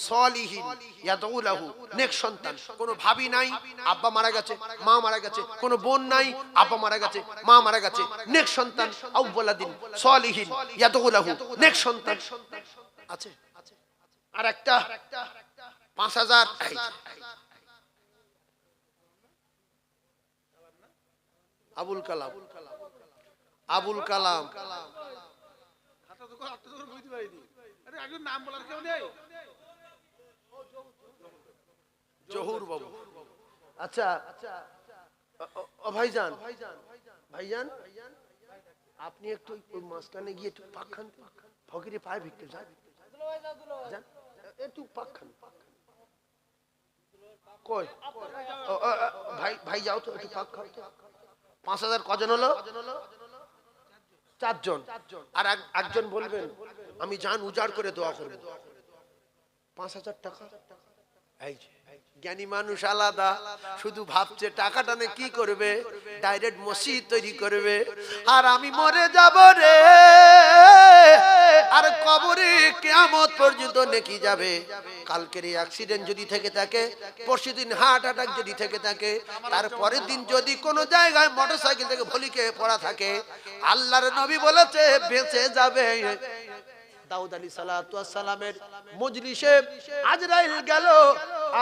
সলিহিন ইয়াদউ লাহু, নেক সন্তান। কোনো ভাবি নাই, আব্বা মারা গেছে, মা মারা গেছে, কোনো বোন নাই, আব্বা মারা গেছে, মা মারা গেছে, নেক সন্তান আওয়ালাদিন সলিহিন ইয়াদউ লাহু, নেক সন্তান আছে। আর একটা 5,000, আবুল কালাম, আবুল কালাম, জহুর বাবু। আচ্ছা ভাইজান, ভাইজান আপনি একটু ওই মাঝখানে গিয়ে একটু পাক খান, ফকিরে পায়ে ভিক্ষে যান, একটু পাক খান। কই ভাই, ভাই যাও তো একটু পাক খাও তো। 5,000 কজন হলো? 4 জন। আর একজন বলবেন আমি জান উজাড় করে দোয়া করব, 5,000 টাকা। এই জ্ঞানী মানুষ আলাদা, শুধু ভাবছে টাকাটা নে কি করবে, ডাইরেক্ট মসজিদ তৈরি করবে। আর আমি মরে যাব রে, আর কবরে কিয়ামত পর্যন্ত নেকি যাবে। কালকের এই অ্যাক্সিডেন্ট যদি থেকে থাকে, পরশুদিন হার্ট অ্যাটাক যদি থেকে থাকে, তারপরের দিন যদি কোনো জায়গায় মোটরসাইকেল থেকে ভলিকে পড়া থাকে, আল্লাহর নবী বলেছে বেঁচে যাবে। দাউদ আলাইহিস সালাতু ওয়াস সালামের মজলিসে আজরাইল গেল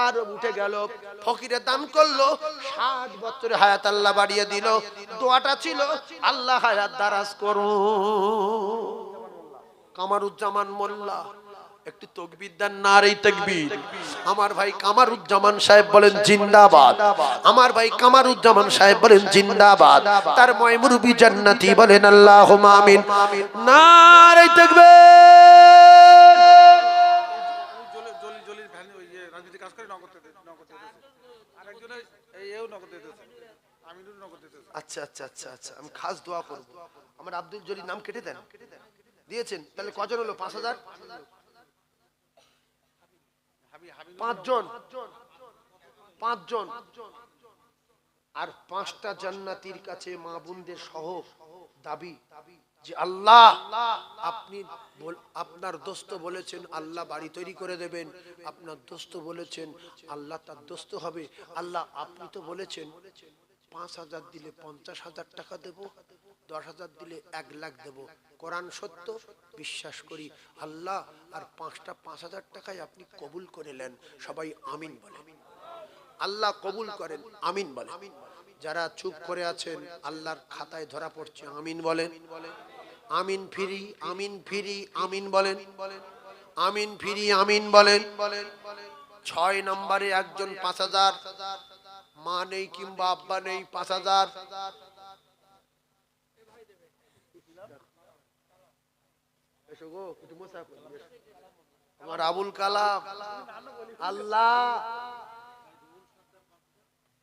আর উঠে গেল, ফকিরে দান করলো, 60 বছরের হায়াত আল্লাহ বাড়িয়ে দিল। দোয়াটা ছিল আল্লাহ হায়াত দারাজ করুন। কামারুজ্জামান মোল্লা একটু তাকবীর দেন, নারে তাকবীর। আমার ভাই কামারুজ্জামান সাহেব বলেন জিন্দাবাদ, আমার ভাই কামারুজ্জামান সাহেব বলেন জিন্দাবাদ। তার ময়মুরবি জান্নাতি বলেন আল্লাহুম্মা আমিন, নারে তাকবীর। জলিল ভ্যান ওই যে রাজনীতি কাজ করে নগদ দিতেছে, আরেকজন এইও নগদ দিতেছে, আমিনুর নগদ দিতেছে। আচ্ছা আচ্ছা আচ্ছা আচ্ছা, আমি খাস দোয়া করব। আমার আব্দুল জলিল নাম কেটে দেন, দিয়েছেন, তাহলে কজন হলো? 5000, 5 জন, 5 জন। আর 5টা জান্নাতীর কাছে মা বোনদের সহ দাবি যে আল্লাহ আপনি আপনার দোস্ত বলেছেন আল্লাহ বাড়ি তৈরি করে দেবেন, আপনার দোস্ত বলেছেন আল্লাহ তার দোস্ত হবে, আল্লাহ আপনি তো বলেছেন 5,000 দিলে 50,000 টাকা দেব, 10,000 দিলে 1 লাখ দেব। কোরআন সত্য, বিশ্বাস করি আল্লাহ, আর 5টা 5,000 টাকায় আপনি কবুল করে নেন। সবাই আমিন বলেন। আল্লাহ কবুল করেন, আমিন বলেন। যারা চুপ করে আছেন আল্লাহর খাতায় ধরা পড়ছে, আমিন বলেন। আমিন ফিরি, আমিন ফিরি, আমিন বলেন। আমিন ফিরি, আমিন বলেন। 6 নম্বরে একজন 5,000, মা নেই কিংবা আব্বা নেই, 5,000। আমার আবুল কালাম, আল্লাহ,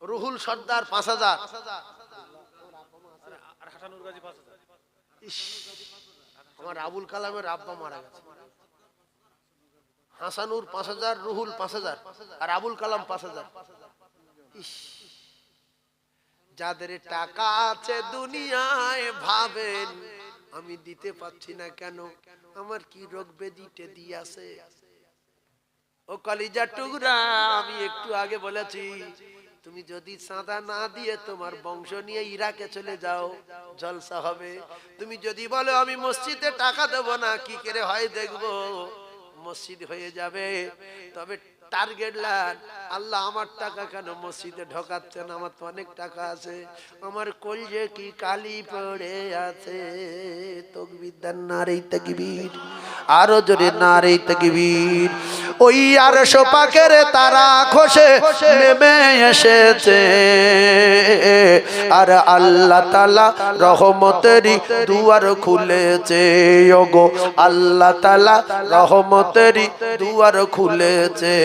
রুহুল সর্দার 5,000। আমার আবুল কালামের আব্বা মারা গেছে। হাসানুর 5,000, রুহুল 5,000, আর আবুল কালাম 5,000। যাদের টাকা আছে দুনিয়ায় ভাবেন আমি দিতে পারছি না কেন, আমার কি রোগ ব্যাধিতে দিয়াছে। ও কলিজার টুকরা, আমি একটু আগে বলেছি তুমি যদি চাঁদা না দিয়ে তোমার বংশ নিয়ে ইরাকে চলে যাও, জলসা হবে। তুমি যদি বলো আমি মসজিদে টাকা দেব না, কি করে হয় দেখবো, মসজিদ হয়ে যাবে। তবে টার্গেট লান, আল্লাহ আমার টাকা কেন মসজিদে ঢোকাচ্ছেন, আমার তো অনেক টাকা আছে, আমার কলজে কি কালি পড়ে আছে। তাকবীর দেন, নারে তাকবীর, আরো জোরে নারে তাকবীর। ওই আরশ পাকের তারা খসে নেমে এসেছে, আর আল্লাহ তাআলা রহমতেরই দুয়ার খুলেছে। ওগো আল্লাহ তাআলা রহমতেরই দুয়ার খুলেছে।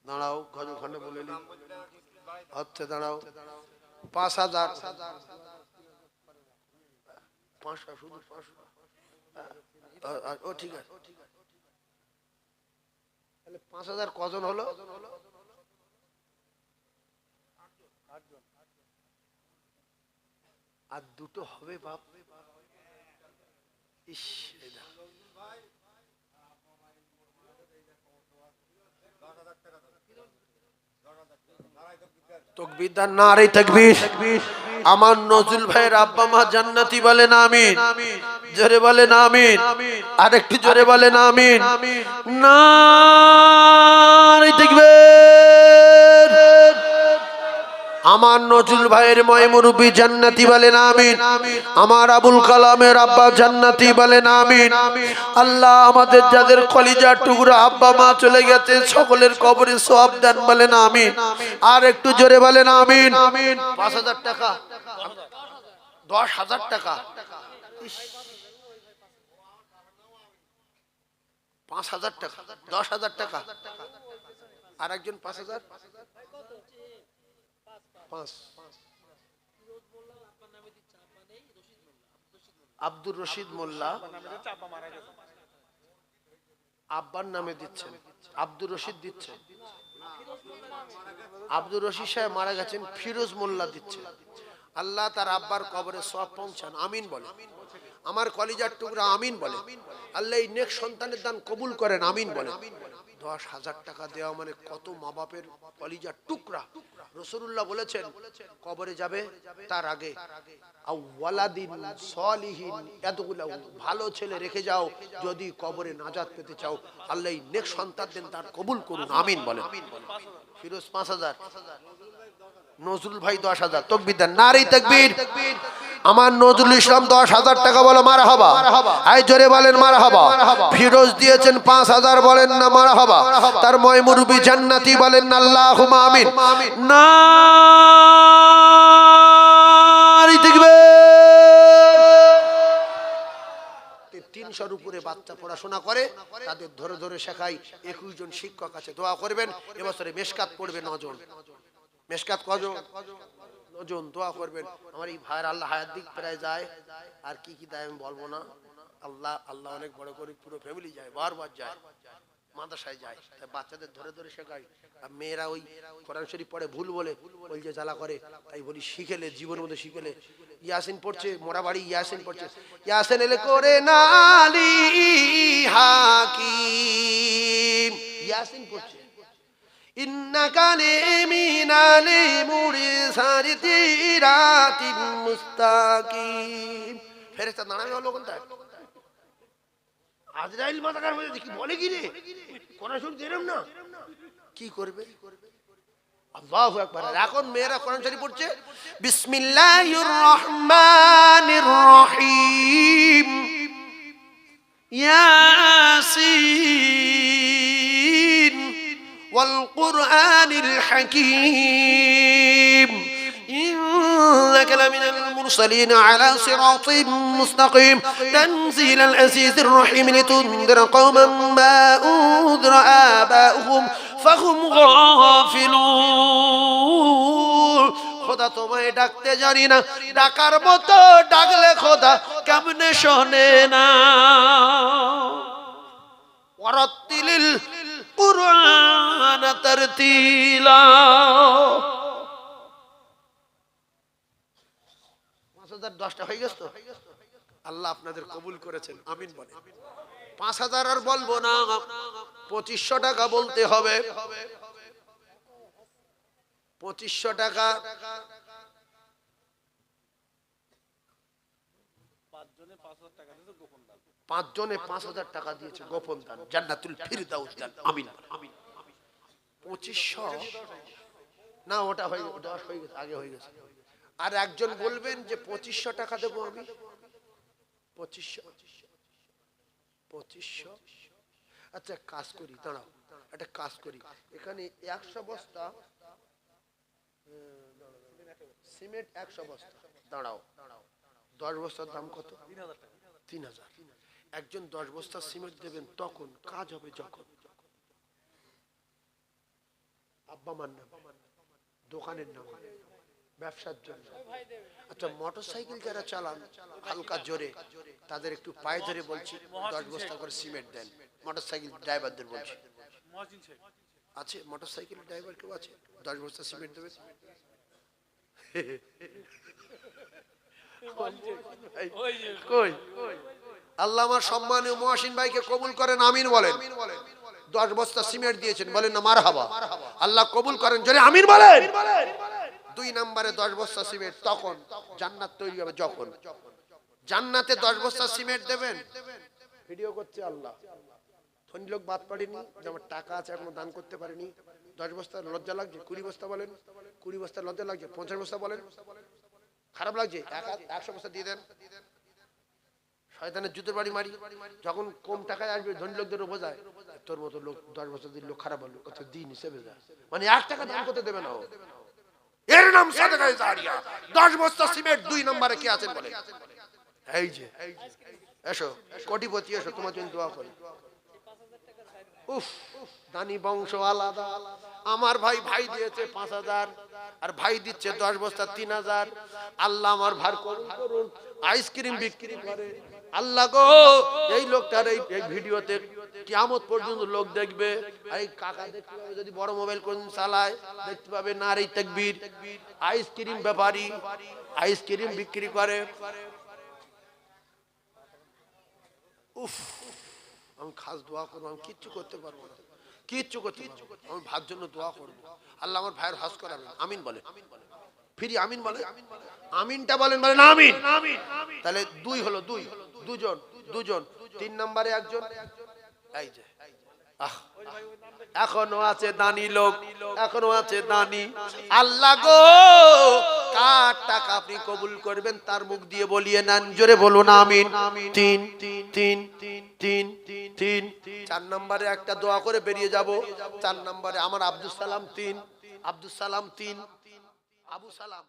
দাঁড়াও, খন্ড বলে নি হচ্ছে, দাঁড়াও। 5,000, 500, শুধু 500। ও ঠিক আছে, তাহলে 5,000 কজন হলো? আর দুটো হবে বাপ। ইস, তাকবীর দান, নারে তাকবীর। আমার নজরুল ভাইয়ের আব্বা মা জান্নাতি বলেন আমিন। জোরে বলেন আমিন, আর একটু জোরে বলেন আমিন। নারে তাকবীর। আমার নজরুল ভাইয়ের ময় মুরব্বি জান্নাতি বলেন আমিন। আমার আবুল কালামের আব্বা জান্নাতি বলেন আমিন। আল্লাহ আমাদের যাদের কলিজার টুকরা আব্বা মা চলে গেছে সকলের কবরে সওয়াব দান বলেন আমিন। আর একটু জোরে বলেন আমিন। 5,000 টাকা, 10,000 টাকা, 5,000 টাকা, 10,000 টাকা, আর একজন 5,000, 5। আব্দুর রশিদ মোল্লা আব্বার নামে দিচ্ছেন, আব্দুর রশিদ দিচ্ছেন। আব্দুর রশিদ সাহেব মারা গেছেন, ফিরোজ মোল্লা দিচ্ছেন। আল্লাহ তার আব্বার কবরে সওয়াব পৌঁছান, আমিন বলে। আমার কলিজার টুকরা আমিন বলে। আল্লাহ এই নেক সন্তানের দান কবুল করেন, আমিন বলে। 10,000 টাকা দেওয়া মানে কত মা বাপের কলিজার টুকরা। রাসূলুল্লাহ বলেছেন কবরে যাবে তার আগে আওয়ালাদিন সলিহিন ইয়াদুলাহু, ভালো ছেলে রেখে যাও যদি কবরে নাজাত পেতে চাও। আল্লাহ এই নেক সন্তানদের দান কবুল করুন, আমিন বলেন। ফিরোজ 5,000, নজরুল ভাই 10,000। তাকবীর দেন, নারে তাকবীর। আমার নজরুল ইসলাম 10,000 টাকা, বলো মারহাবা। আই জোরে বলেন মারহাবা। ফিরোজ দিয়েছেন 5,000, বলেন না মারহাবা। তার ময় মুরব্বি জান্নাতি বলেন না আল্লাহুম্মা আমিন। নারে তাকবীর। 300 উপরে বাচ্চা পড়াশোনা করে, তাদের ধরে ধরে শেখাই। 21 জন শিক্ষক আছে, দোয়া করবেন। এবছরে মেশকাত পড়বে 9 জন। মেশকাত কজন? নজন। দোয়া করবেন আমার এই ভাইয়ের আল্লাহ হায়াত দিক প্রায় যায়। আর কি কি দেয় আমি বলবো না। আল্লাহ আল্লাহ অনেক বড় করে, পুরো ফ্যামিলি যায়, বারবার যায়, মাদ্রাসায় যায়, তাই বাচ্চাদের ধরে ধরে শেখাই। আর মেয়েরা ওই কোরআন শরীফ পড়ে ভুল বলে, ওই যে জ্বালা করে, তাই বলি শিখেলে জীবনের মধ্যে শিখেলে। ইয়াসিন পড়ছে, মোরা বাড়ি ইয়াসিন পড়ছে, ইয়াসিন এলে করে নালি হাকিম, ইয়াসিন পড়ছে। ইন্নাকা লিমিনালি মুরসালিরাতিম মুস্তাকিম। ফেরেশতা দাঁড়াবে হলো কোনটায়? আজরাইল মাথাকার মধ্যে কি বলে কি রে, কোরআন শরীফ এরকম না, কি করবে? আল্লাহু আকবার। এখন মেয়েরা কোরআন শরীফ পড়ছে, বিসমিল্লাহির রহমানির রহিম, ইয়াসিন ওয়াল কুরআনিল হাকীম, ইন্নাকা লামিনাল মুরসালিন আলা সিরাতিম মুস্তাকিম, তানজিলাল আজিজির রহিম, লিতুনদিরা কওমান মা উনদিরা আবাউহুম ফাহুম গাফিলুন। খোদা তোমায় ডাকতে জানি না, ডাকার মতো ডাকলে খোদা কেমনে শোনে না। ওয়ারাত্তিলিল কুরআন তারতিলা। 5010টা হয়ে গেছে তো? আল্লাহ আপনাদের কবুল করেছেন, আমিন বলে। 5000 আর বলবো না, 2500 টাকা বলতে হবে। 2500 টাকা। 5 জনে 5000 টাকা দিয়েছে গোপন দান, জান্নাতুল ফিরদাউস দান, আমিন। 2500 না, ওটা হয়ে 10 হয়ে গেছে, আগে হয়ে গেছে। আর একজন বলবেন যে 2500 টাকা দেবো আমি। 2500। আচ্ছা কাজ করি, দাঁড়াও, একটা কাজ করি, এখানে 100 বস্তা সিমেন্ট, 100 বস্তা, দাঁড়াও, 10 বস্তার দাম কত? 3000। একজন 10 বস্তা সিমেন্ট দেবেন, তখন কাজ হবে যখন। আব্বা মার নাম, দোকানের নাম, ব্যবসার জন্য। আচ্ছা মোটরসাইকেল যারা চালান হালকা জোরে, তাদের একটু পায়ে ধরে বলছি 10 বস্তা করে সিমেন্ট দেন। মোটরসাইকেল ড্রাইভারদের বলছি, আছে মোটরসাইকেলের ড্রাইভার কেউ আছে? 10 বস্তা সিমেন্ট দেবে। কই? আল্লাহ আমার সম্মানীয় মুহসিন ভাইকে কবুল করেন, আমিন বলেন। 10 বস্তা সিমেন্ট দিয়েছেন, বলেন না মারহাবা। আল্লাহ কবুল করেন, জোরে আমিন বলেন। 2 নম্বরে 10 বস্তা সিমেন্ট, তখন জান্নাত তৈরি হবে যখন। জান্নাতে 10 বস্তা সিমেন্ট দেবেন। ভিডিও করছে আল্লাহ, ধনী লোক বাদ পারেনি, যে আমার টাকা আছে এখনো দান করতে পারেনি। 10 বস্তা লজ্জা লাগছে? 20 বস্তা বলেন। 20 বস্তা লজ্জা লাগছে? 50 বস্তা বলেন। খারাপ লাগছে? 100 বস্তা দিয়ে দেন। শয়তানের জুতোর বাড়ি মারি। যখন কম টাকায় আসবে ধনী লোকদেরও বোঝায়, তোর মতো লোক 10 বস্তা দিল, লোক খারাপ হলো, কত দিন হিসেবে যায়, মানে 1 টাকা দান করতে দেবে না ও। এর নাম সাদাকায়ে জারিয়া। 10 বস্তা সিমেন্ট 2 নম্বরে কে আছেন বলে? এই যে এসো কোটিপতি, এসো তোমার জন্য দোয়া করি। উফ, দানি বংশ আলাদা। আমার ভাই দিয়েছে 5000, আর ভাই দিচ্ছে 10 বস্তা 3000। আল্লাহ আমার ভার করুন করুন। আইসক্রিম বিক্রি করে। আল্লাহ গো, এই লোকটার এই ভিডিওতে কিয়ামত পর্যন্ত লোক দেখবে। এই কাকা দেখতে পাবে, যদি বড় মোবাইল কোন চালায় দেখতে পাবে নারী তাকবীর। আইসক্রিম ব্যাপারী, আইসক্রিম বিক্রি করে। উফ, আমি খাস দোয়া করবো, আমি কিচ্ছু করতে পারবো না, কিচ্ছু করতে পারবো না। আমি ভাইয়ের জন্য দোয়া করবো, আল্লাহ আমার ভাইয়ের হজ করাবেন, আমিন বলে। ফিরি আমিন বলে, আমিনটা বলেন, বলেন আমিন। তাহলে 2 হলো, দুজন। 3 নম্বরে একজন। এই যে এখনো আছে দানি লোক, এখনো আছে দানি। আল্লাহ গো, কার টাকা আপনি কবুল করবেন তার মুখ দিয়ে বলিয়ে নেন, জোরে বলুন আমিন। 3 4 নম্বরে একটা দোয়া করে বেরিয়ে যাব। 4 নম্বরে আমার আব্দুল সালাম 3, আব্দুল সালাম 3, আবু সালাম